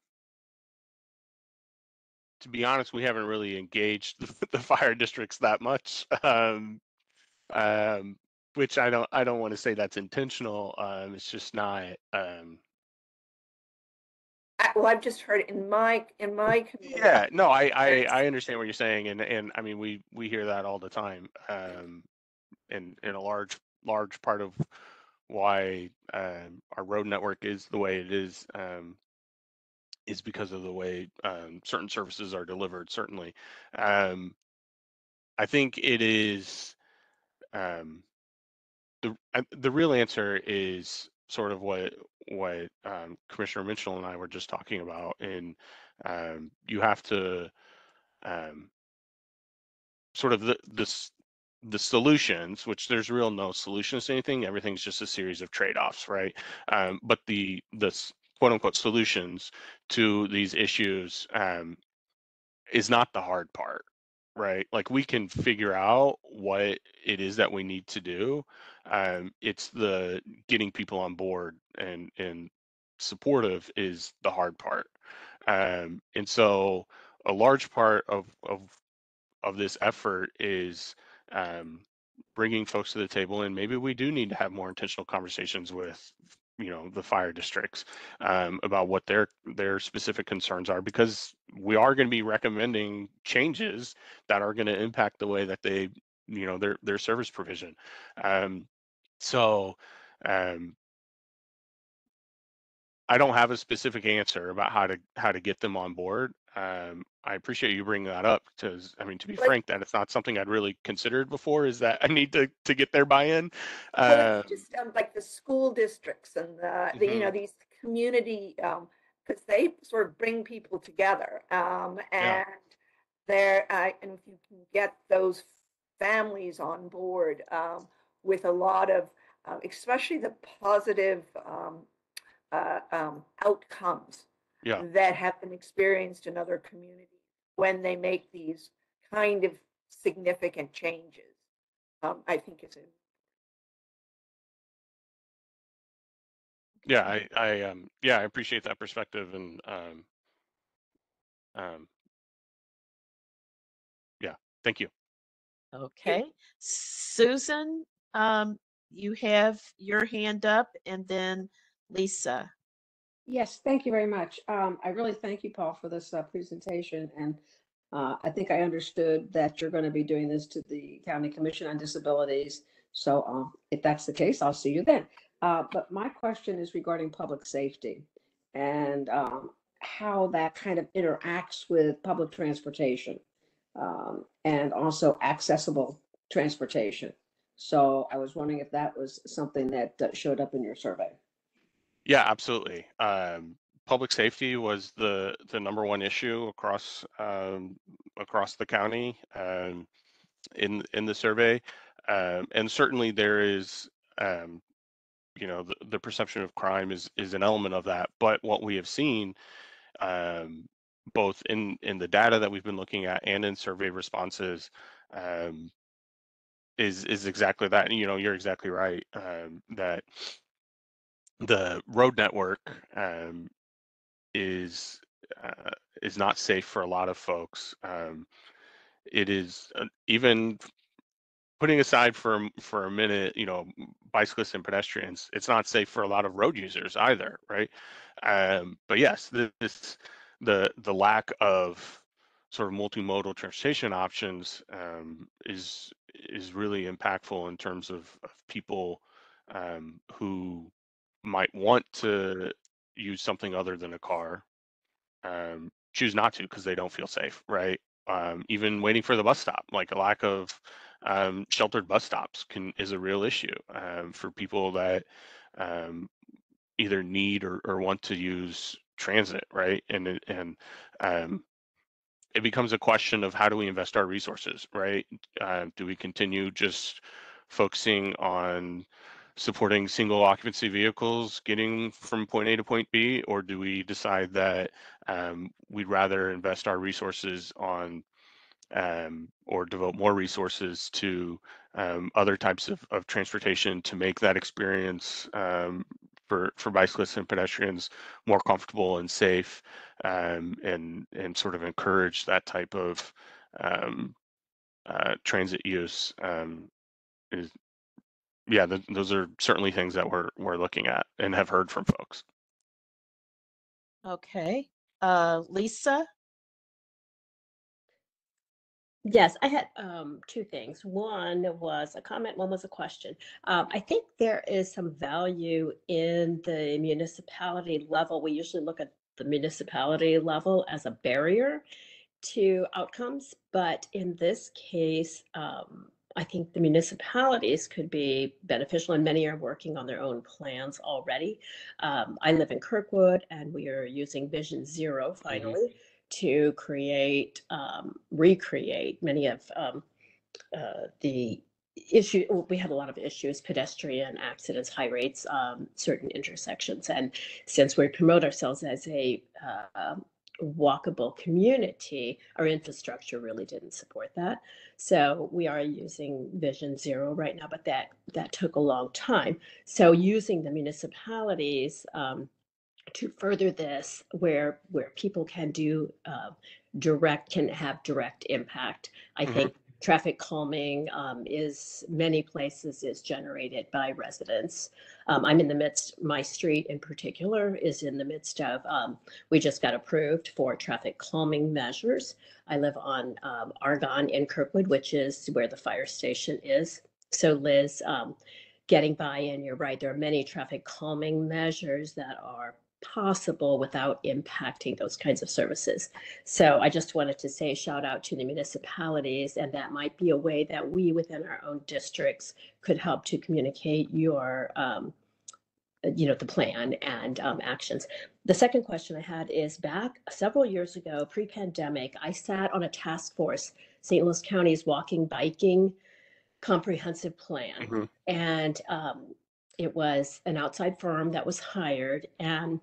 to be honest, we haven't really engaged the fire districts that much. Um, which I don't want to say that's intentional. It's just not. Well, I've just heard in my community. Yeah, no, I understand what you're saying, and I mean we hear that all the time, and a large part of why our road network is the way it is because of the way certain services are delivered. Certainly, um, I think it is the real answer is sort of what Commissioner Mitchell and I were just talking about, and you have to sort of the solutions, which there's real no solutions to anything. Everything's just a series of trade-offs, right? But the quote unquote solutions to these issues is not the hard part, right? Like we can figure out what it is that we need to do. It's the getting people on board and supportive is the hard part. And so a large part of this effort is bringing folks to the table, and maybe we do need to have more intentional conversations with the fire districts about what their specific concerns are, because we are going to be recommending changes that are going to impact the way that they their service provision. So um, I don't have a specific answer about how to get them on board. I appreciate you bringing that up because, I mean, to be frank, that it's not something I'd really considered before. Is that I need to get their buy-in. Well, it's just like the school districts and Mhm. these community, because they sort of bring people together, Yeah. and and if you can get those families on board, with a lot of, especially the positive outcomes Yeah. that have been experienced in other communities when they make these kind of significant changes. I think is a Yeah, I appreciate that perspective, and um, yeah, thank you. Okay. Susan, you have your hand up, and then Lisa. Yes, thank you very much. I really thank you, Paul, for this presentation. And I think I understood that you're going to be doing this to the County Commission on Disabilities. So if that's the case, I'll see you then. But my question is regarding public safety and how that kind of interacts with public transportation and also accessible transportation. So I was wondering if that was something that showed up in your survey. Yeah, absolutely. Public safety was the number one issue across the county in the survey, and certainly there is the perception of crime is an element of that. But what we have seen, both in the data that we've been looking at and in survey responses, is exactly that. You're exactly right, that the road network is not safe for a lot of folks. It is even putting aside for a minute, bicyclists and pedestrians. It's not safe for a lot of road users either, right? But yes, the lack of sort of multimodal transportation options is really impactful in terms of people who might want to use something other than a car, choose not to because they don't feel safe, right? Even waiting for the bus stop, like a lack of sheltered bus stops is a real issue for people that either need or want to use transit, right? And it becomes a question of how do we invest our resources, right? Do we continue just focusing on supporting single occupancy vehicles getting from point A to point B, or do we decide that we'd rather invest our resources on or devote more resources to other types of transportation to make that experience for bicyclists and pedestrians more comfortable and safe, and sort of encourage that type of transit use. Those are certainly things that we're looking at and have heard from folks. Okay. Lisa? Yes, I had two things. One was a comment, one was a question. I think there is some value in the municipality level. We usually look at the municipality level as a barrier to outcomes, but in this case, I think the municipalities could be beneficial, and many are working on their own plans already. I live in Kirkwood, and we are using Vision Zero finally to create, recreate many of the issue. We had a lot of issues, pedestrian accidents, high rates, certain intersections. And since we promote ourselves as a walkable community, our infrastructure really didn't support that. So we are using Vision Zero right now, but that took a long time. So using the municipalities to further this, where people can do can have direct impact. I think traffic calming is many places is generated by residents. I'm in the midst, my street in particular is in the midst of, we just got approved for traffic calming measures. I live on Argonne in Kirkwood, which is where the fire station is. So Liz, getting buy-in, you're right, there are many traffic calming measures that are possible without impacting those kinds of services. So I just wanted to say shout out to the municipalities, and that might be a way that we within our own districts could help to communicate your the plan and actions. The second question I had is, back several years ago, pre-pandemic, I sat on a task force, St. Louis County's walking, biking comprehensive plan. Mm-hmm. And it was an outside firm that was hired and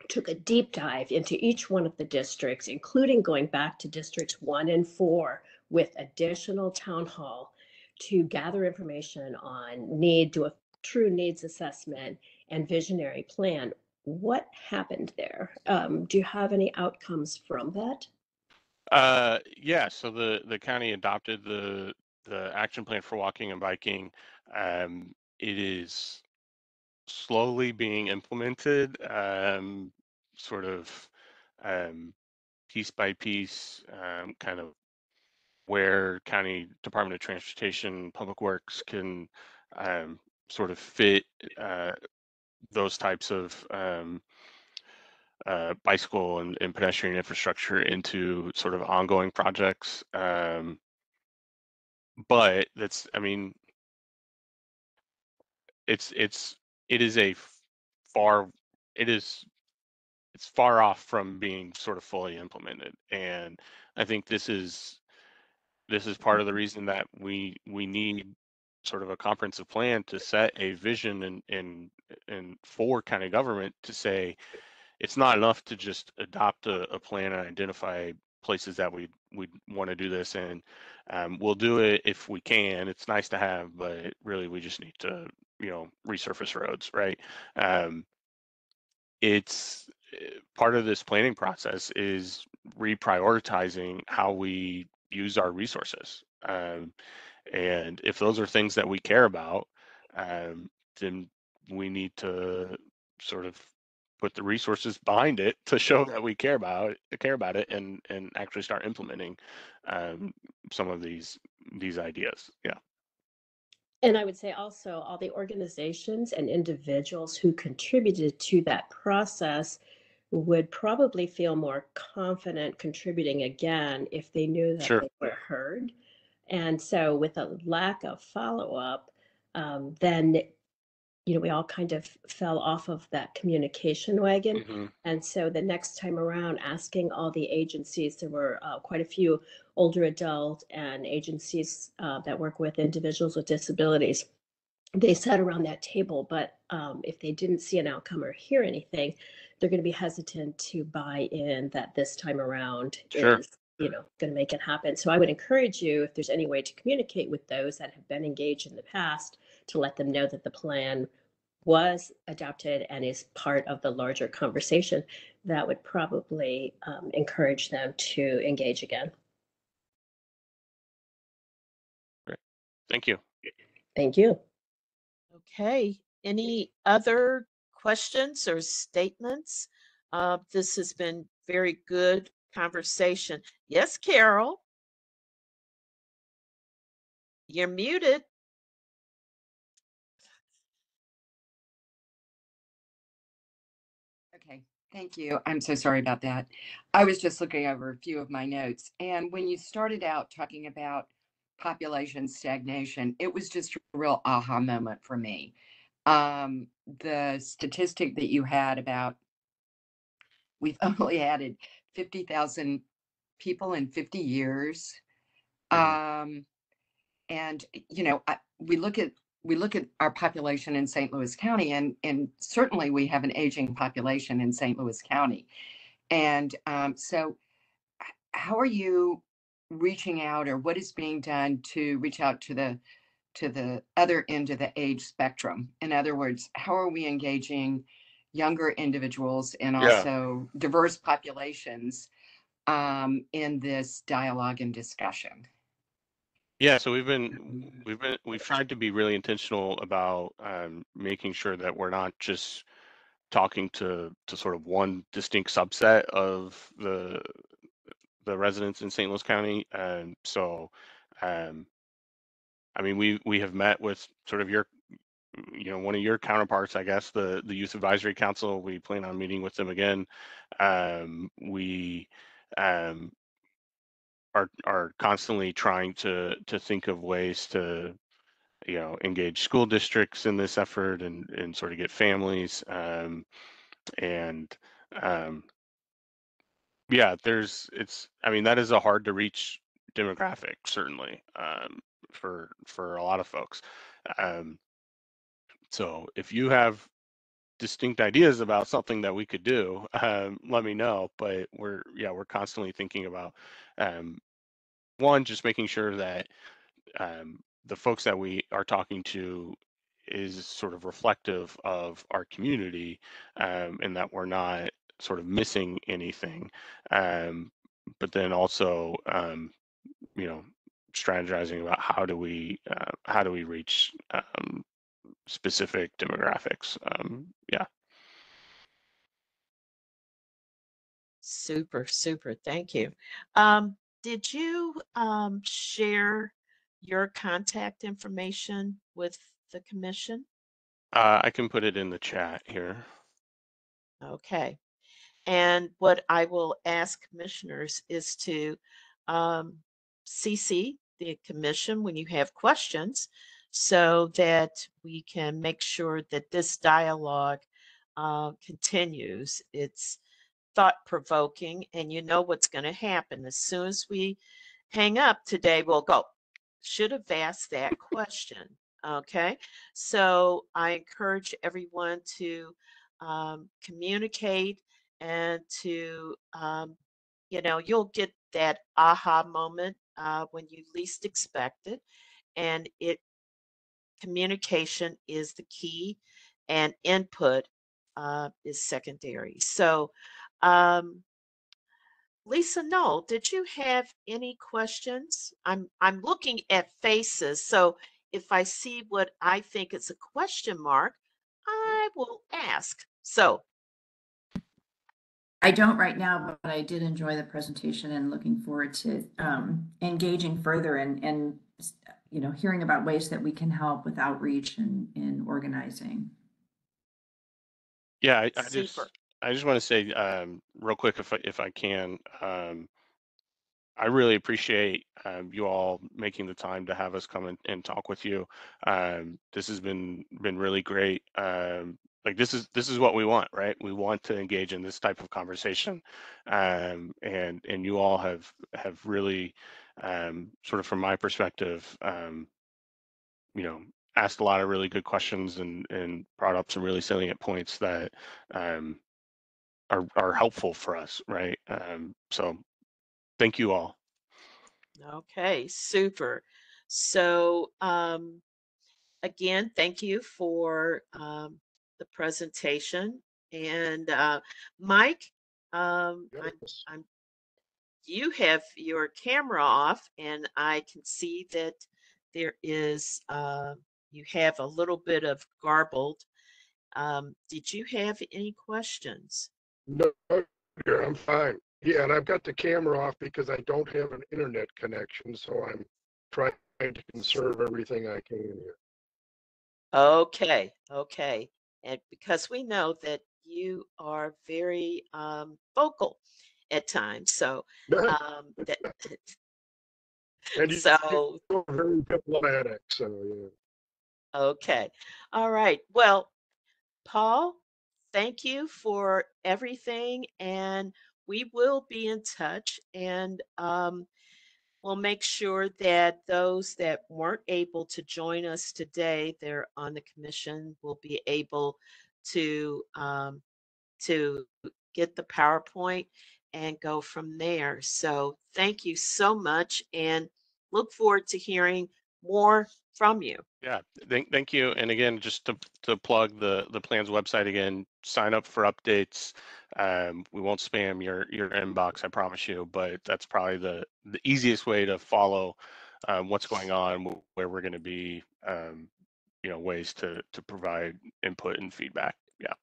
took a deep dive into each one of the districts, including going back to districts 1 and 4 with additional town hall to gather information on need, do a true needs assessment and visionary plan. What happened there? Do you have any outcomes from that? Yeah, so the county adopted the action plan for walking and biking. It is slowly being implemented, sort of piece by piece, kind of where County Department of Transportation, Public Works can sort of fit those types of bicycle and pedestrian infrastructure into sort of ongoing projects. But that's, I mean, it's it is a far it is it's far off from being sort of fully implemented, and I think this is part of the reason that we need sort of a comprehensive plan to set a vision and for county government to say it's not enough to just adopt a plan and identify places that we want to do this in. We'll do it if we can. It's nice to have, but really we just need to, resurface roads, right? It's part of this planning process is reprioritizing how we use our resources. And if those are things that we care about, then we need to sort of put the resources behind it to show that we care about it and actually start implementing some of these ideas. Yeah. And I would say also all the organizations and individuals who contributed to that process would probably feel more confident contributing again if they knew that Sure. they were heard. And so with a lack of follow-up, then we all kind of fell off of that communication wagon. Mm-hmm. And so the next time around, asking all the agencies, there were quite a few older adult and agencies that work with individuals with disabilities. They sat around that table, but if they didn't see an outcome or hear anything, they're going to be hesitant to buy in that this time around Sure. is, going to make it happen. So I would encourage you, if there's any way to communicate with those that have been engaged in the past, to let them know that the plan was adopted and is part of the larger conversation. That would probably encourage them to engage again. Great. Thank you. Thank you. Okay, any other questions or statements? This has been very good conversation. Yes, Carol, you're muted. Okay, thank you. I'm so sorry about that. I was just looking over a few of my notes. And when you started out talking about population stagnation, it was just a real aha moment for me. The statistic that you had about we've only added 50,000 people in 50 years. And we look at our population in St. Louis County, and certainly we have an aging population in St. Louis County. And so how are you reaching out, or what is being done to reach out to the other end of the age spectrum? In other words, how are we engaging younger individuals and Yeah. also diverse populations in this dialogue and discussion? Yeah, so we've tried to be really intentional about making sure that we're not just talking to sort of one distinct subset of the residents in St. Louis County. And so, I mean, we have met with sort of one of your counterparts, I guess, the Youth Advisory Council. We plan on meeting with them again. We are constantly trying to think of ways to engage school districts in this effort and sort of get families and yeah, I mean, that is a hard to reach demographic, certainly. for a lot of folks. So if you have distinct ideas about something that we could do, let me know. But we're constantly thinking about one, just making sure that the folks that we are talking to is sort of reflective of our community, and that we're not sort of missing anything. But then also, strategizing about how do we reach specific demographics. Yeah. Super, super. Thank you. Did you share your contact information with the commission? I can put it in the chat here. Okay. And what I will ask commissioners is to CC the commission when you have questions so that we can make sure that this dialogue continues. It's thought provoking, and you know what's going to happen. As soon as we hang up today, we'll go, should have asked that question. Okay. So I encourage everyone to communicate and to, you'll get that aha moment when you least expect it. And communication is the key and input is secondary. So, Lisa Knoll, did you have any questions? I'm looking at faces, so if I see what I think is a question mark, I will ask. So, I don't right now, but I did enjoy the presentation and looking forward to engaging further and hearing about ways that we can help with outreach and in organizing. Yeah, super. I just want to say real quick, if I can, I really appreciate you all making the time to have us come and talk with you. This has been really great. Like this is what we want, right? We want to engage in this type of conversation, and you all have really sort of from my perspective, asked a lot of really good questions and brought up some really salient points that are helpful for us, right? So thank you all. Okay, super. So, again, thank you for the presentation. And Mike, Yes. you have your camera off, and I can see that there is, you have a little bit of garbled. Did you have any questions? No, dear, I'm fine. Yeah, and I've got the camera off because I don't have an internet connection, so I'm trying to conserve everything I can here. Okay, okay. And because we know that you are very vocal at times, so that And so you're very diplomatic, so yeah. okay. All right. Well, Paul, thank you for everything, and we will be in touch, and we'll make sure that those that weren't able to join us today, they're on the commission, will be able to get the PowerPoint and go from there. So thank you so much, and look forward to hearing more from you. Yeah, thank you. And again, just to plug the plan's website again, sign up for updates. We won't spam your inbox, I promise you, but that's probably the easiest way to follow what's going on, where we're going to be, ways to provide input and feedback. Yeah.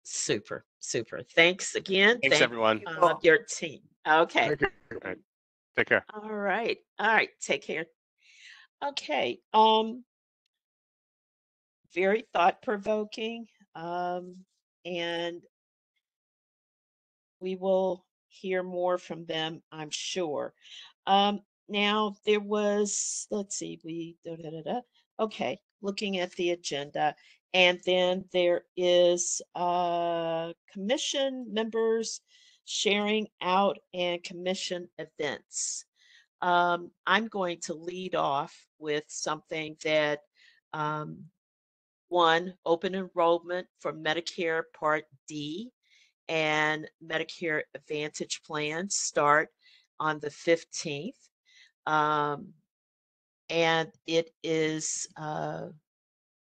Super, super. Thanks again. Thanks, Thank everyone. your team. Okay. Thank you. All right. Take care. All right. All right. Take care. Okay. Very thought provoking. And we will hear more from them, I'm sure. Now there was, let's see, okay, looking at the agenda, and then there is commission members sharing out and commission events. I'm going to lead off with something that um, one, open enrollment for Medicare Part D and Medicare Advantage plans start on the 15th. And it is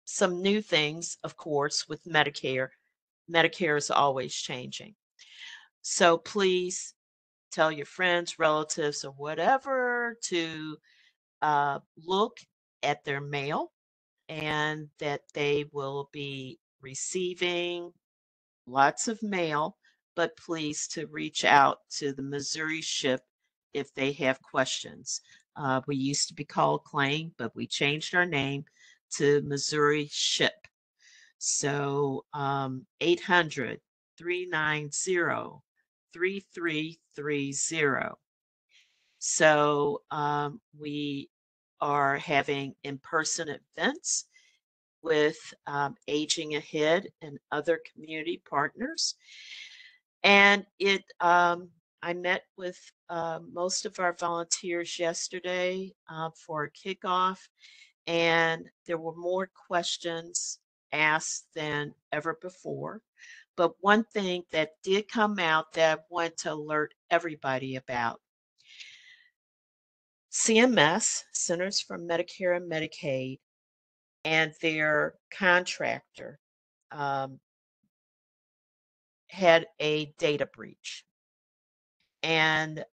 some new things, of course, with Medicare. Medicare is always changing. So please tell your friends, relatives, or whatever to look at their mail and that they will be receiving lots of mail, but please to reach out to the Missouri SHIP if they have questions. We used to be called Claim, but we changed our name to Missouri SHIP. So 800 390 3330. So we are having in-person events with Aging Ahead and other community partners. And I met with most of our volunteers yesterday for a kickoff, and there were more questions asked than ever before. But one thing that did come out that I want to alert everybody about, CMS, Centers for Medicare and Medicaid, and their contractor had a data breach. And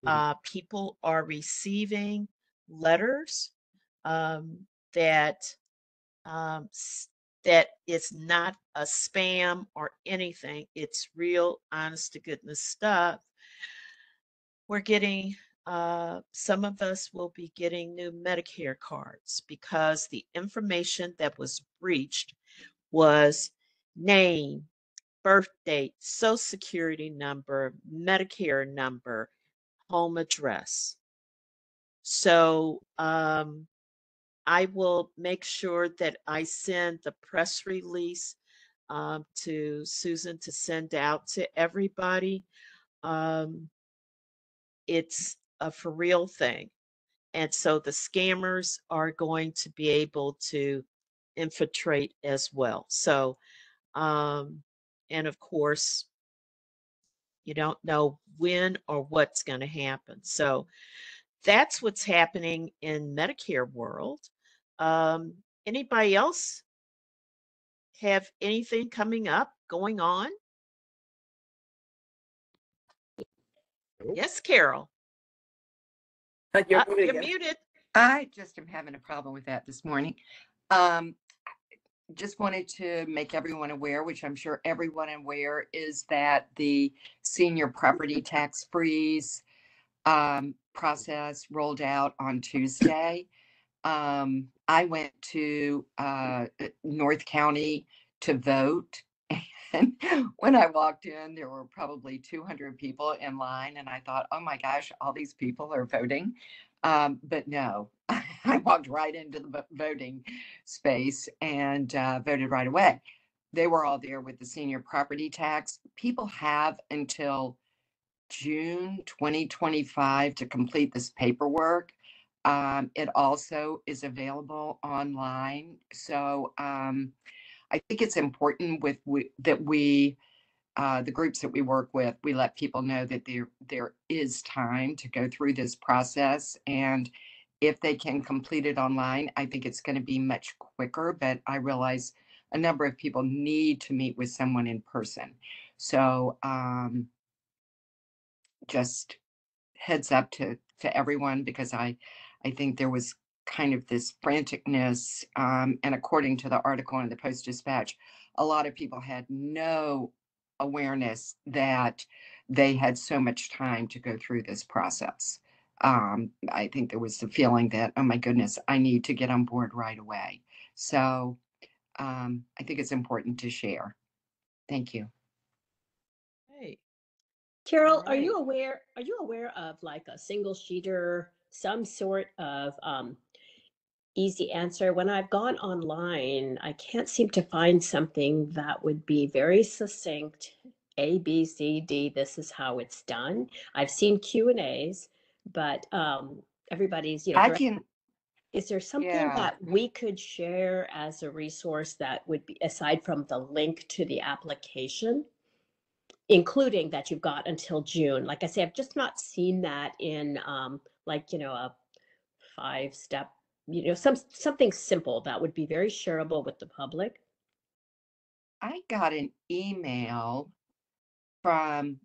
people are receiving letters that that it's not a spam or anything. It's real, honest to goodness stuff. We're getting some of us will be getting new Medicare cards because the information that was breached was name, birth date, social security number, Medicare number, home address. So I will make sure that I send the press release to Susan to send out to everybody. It's a for real thing. And so the scammers are going to be able to infiltrate as well. So, and of course, you don't know when or what's going to happen. So that's what's happening in Medicare world. Anybody else have anything coming up going on? Nope. Yes, Carol. You're muted You're again. muted. I just am having a problem with that this morning. Just wanted to make everyone aware, which I'm sure everyone aware, is that the senior property tax freeze process rolled out on Tuesday. I went to North County to vote. And when I walked in, there were probably 200 people in line. And I thought, oh my gosh, all these people are voting. But no, I walked right into the voting space and voted right away. They were all there with the senior property tax. People have until June 2025 to complete this paperwork. It also is available online. So I think it's important that we the groups that we work with, we let people know that there is time to go through this process. And if they can complete it online, I think it's going to be much quicker. But I realize a number of people need to meet with someone in person. So just heads up to everyone, because I think there was kind of this franticness. And according to the article in the Post-Dispatch, a lot of people had no awareness that they had so much time to go through this process. I think there was the feeling that, oh my goodness, I need to get on board right away. So I think it's important to share. Thank you. Hey. Carol, All right. are you aware of like a single sheeter, some sort of easy answer? When I've gone online, I can't seem to find something that would be very succinct. A, B, C, D, this is how it's done. I've seen Q&As, but everybody's, I can, is there something yeah. that we could share as a resource that would be, aside from the link to the application, including that you've got until June? Like I say, I've just not seen that in like, a 5-step, something simple that would be very shareable with the public. I got an email from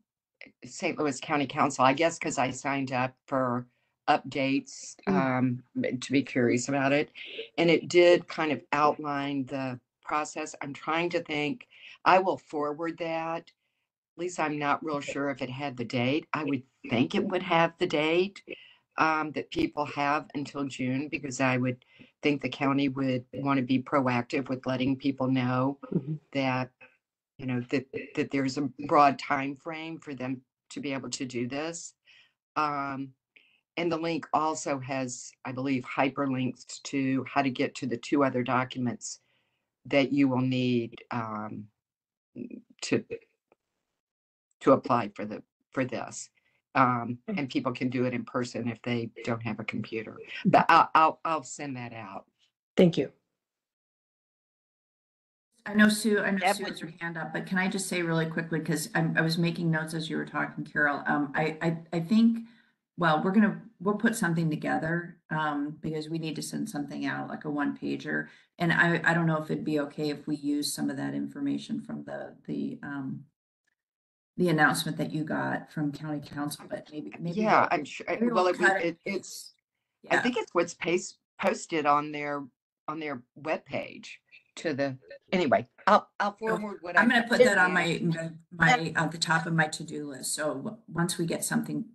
St. Louis County Council, I guess because I signed up for updates to be curious about it. And it did kind of outline the process. I'm trying to think, I will forward that. At least I'm not real sure if it had the date. I would think it would have the date that people have until June, because I would think the county would want to be proactive with letting people know that, that there's a broad time frame for them to be able to do this. And the link also has, I believe, hyperlinks to how to get to the 2 other documents that you will need to apply for this. And people can do it in person if they don't have a computer. But I'll send that out. Thank you. I know Sue has her hand up, but can I just say really quickly, because I was making notes as you were talking, Carol. I think, well, we'll put something together because we need to send something out, like a 1-pager. And I don't know if it'd be okay if we use some of that information from the announcement that you got from county council, but maybe Yeah, I'm sure. Well, it's yeah. I think it's what's posted on their webpage to the, anyway, I'll forward what I'm going to put that on my at the top of my to-do list. So once we get something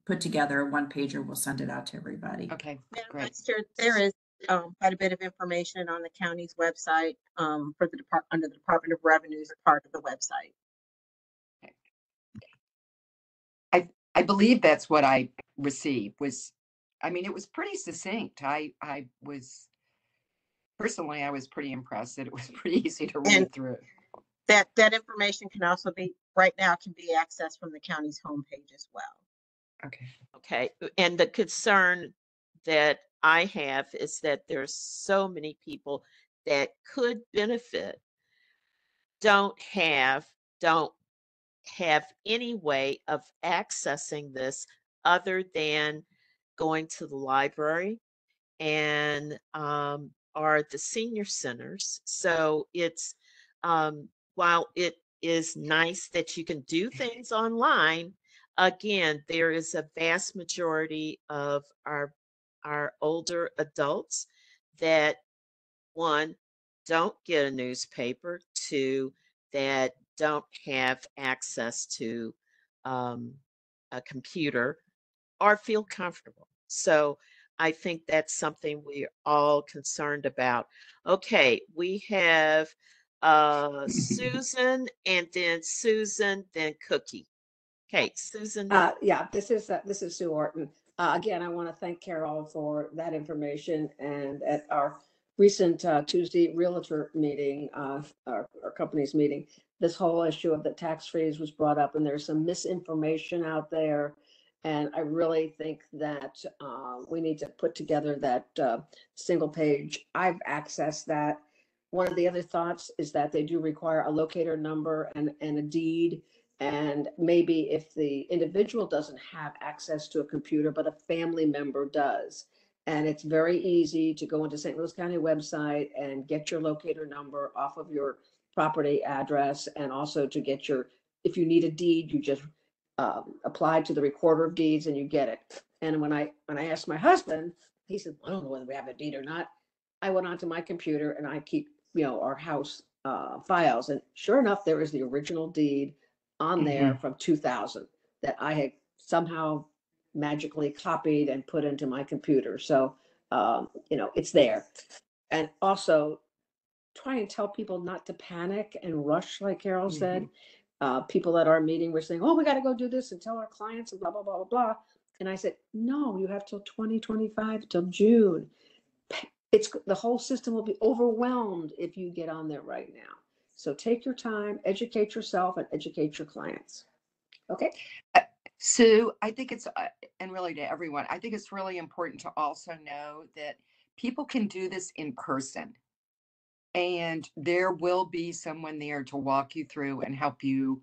put together, a 1-pager, we'll send it out to everybody. Okay, great. There is quite a bit of information on the county's website for the under the Department of Revenue's part of the website. I believe that's what I received was, I mean, it was pretty succinct. I was pretty impressed that it was pretty easy to read through. That information can also be, right now, can be accessed from the county's homepage as well. Okay. Okay. And the concern that I have is that there's so many people that could benefit, don't have any way of accessing this other than going to the library and are the senior centers. So it's while it is nice that you can do things online, again, there is a vast majority of our older adults that, one, don't get a newspaper, two, that don't have access to a computer or feel comfortable. So I think that's something we're all concerned about. Okay, we have Susan, and then Susan, then Cookie. Okay, Susan. Yeah, this is Sue Orton. Again, I want to thank Carol for that information. And at our recent Tuesday realtor meeting, our company's meeting, this whole issue of the tax freeze was brought up, and there's some misinformation out there. And I really think that we need to put together that single page. I've accessed that. One of the other thoughts is that they do require a locator number and a deed. And maybe if the individual doesn't have access to a computer, but a family member does. And it's very easy to go into St. Louis County website and get your locator number off of your property address. And also to get if you need a deed, you just apply to the recorder of deeds and you get it. And when I asked my husband, he said, I don't know whether we have a deed or not. I went onto my computer and I keep, our house files. And sure enough, there is the original deed on there from 2000 that I had somehow magically copied and put into my computer. So, it's there. And also try and tell people not to panic and rush, like Carol said. People at our meeting were saying, oh, we got to go do this and tell our clients and blah, blah, blah, blah, blah. And I said, no, you have till 2025, till June. The whole system will be overwhelmed if you get on there right now. So take your time, educate yourself, and educate your clients. Okay. Sue, I think it's, and really to everyone, I think it's really important to also know that people can do this in person. And there will be someone there to walk you through and help you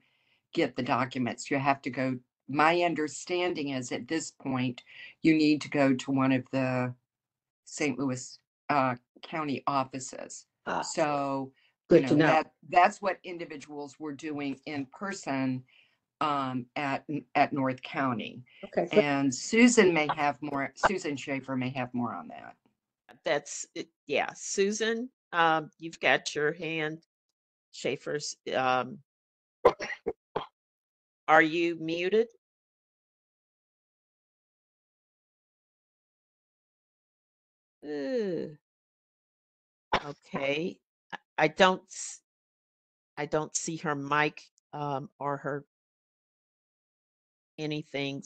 get the documents. You have to go, my understanding is at this point, you need to go to one of the St. Louis County offices. So, you Good to know, know. that's what individuals were doing in person at North County. Okay, good. And Susan Schaefer may have more on that. That's it. Yeah, Susan, you've got your hand. Schaefer's, are you muted? Ugh. Okay. I don't see her mic or her anything.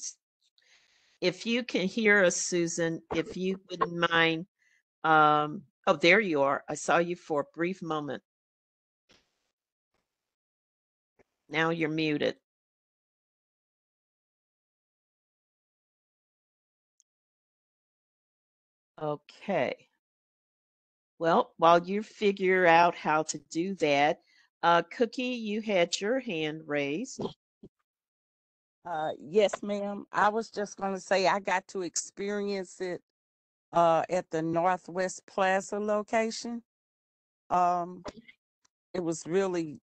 If you can hear us, Susan, if you wouldn't mind, oh, there you are. I saw you for a brief moment. Now you're muted. Okay. Well, while you figure out how to do that, Cookie, you had your hand raised. Yes, ma'am. I was just going to say I got to experience it at the Northwest Plaza location. It was really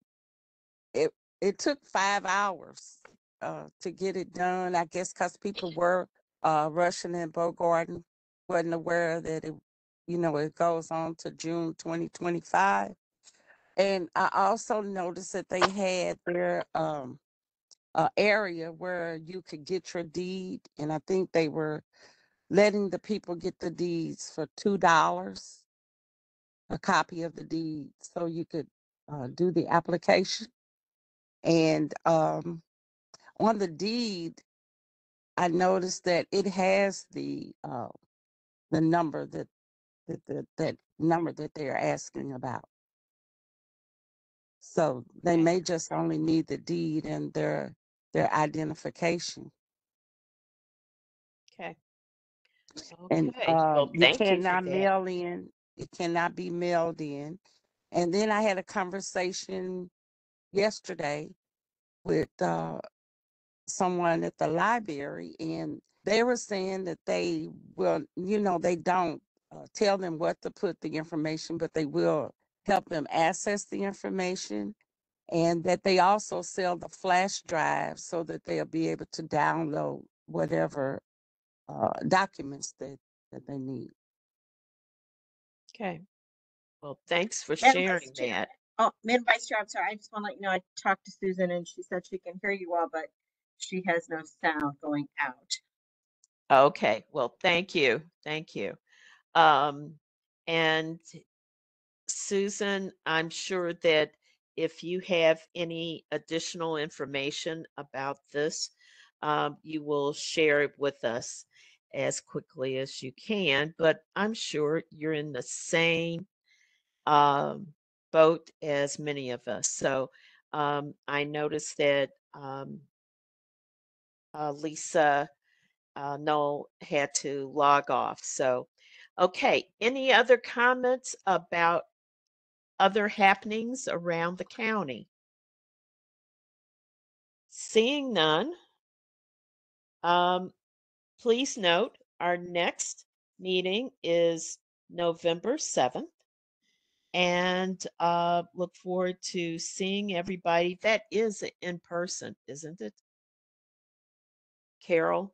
it took 5 hours to get it done. I guess because people were rushing in. Bogarden wasn't aware that it goes on to June 2025. And I also noticed that they had their area where you could get your deed, and I think they were letting the people get the deeds for $2, a copy of the deed, so you could do the application. And on the deed, I noticed that it has the number that number that they're asking about. So they may just only need the deed and their identification. Okay. And Okay. Well, you thank you for cannot that. mail in. It cannot be mailed in. And then I had a conversation yesterday with someone at the library, and they were saying that they will, they don't tell them what to put the information, but they will help them access the information, and that they also sell the flash drive so that they'll be able to download whatever documents that they need. Okay. Well, thanks for Madam sharing Vice Chair. that. Oh, Madam Vice Chair, I'm sorry. I just want to let you know I talked to Susan and she said she can hear you all, but she has no sound going out. Okay. Well, thank you. Thank you. And Susan, I'm sure that if you have any additional information about this, you will share it with us as quickly as you can. But I'm sure you're in the same boat as many of us. So I noticed that Lisa Knoll had to log off. So, okay. Any other comments about other happenings around the county? Seeing none, please note our next meeting is November 7th, and look forward to seeing everybody. That is in person, isn't it? Carol?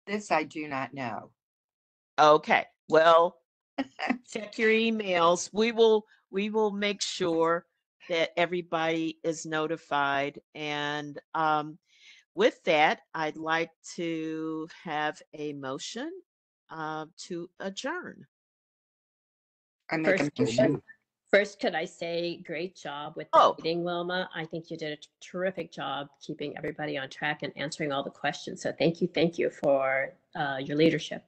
This I do not know. Okay. Well, check your emails. We will make sure that everybody is notified. And with that, I'd like to have a motion to adjourn. I make a motion. First, could I say great job with the meeting, Wilma? I think you did a terrific job keeping everybody on track and answering all the questions. So thank you for your leadership.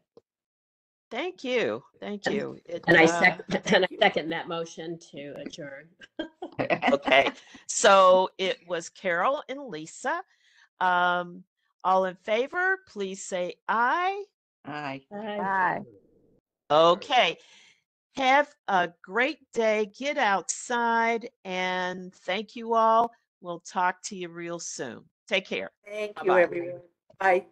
Thank you. Thank you. And I second that motion to adjourn. Okay. So it was Carol and Lisa. All in favor, please say aye. Aye. Bye. Okay. Have a great day. Get outside, and thank you all. We'll talk to you real soon. Take care. Thank you, Bye-bye. everyone. Bye.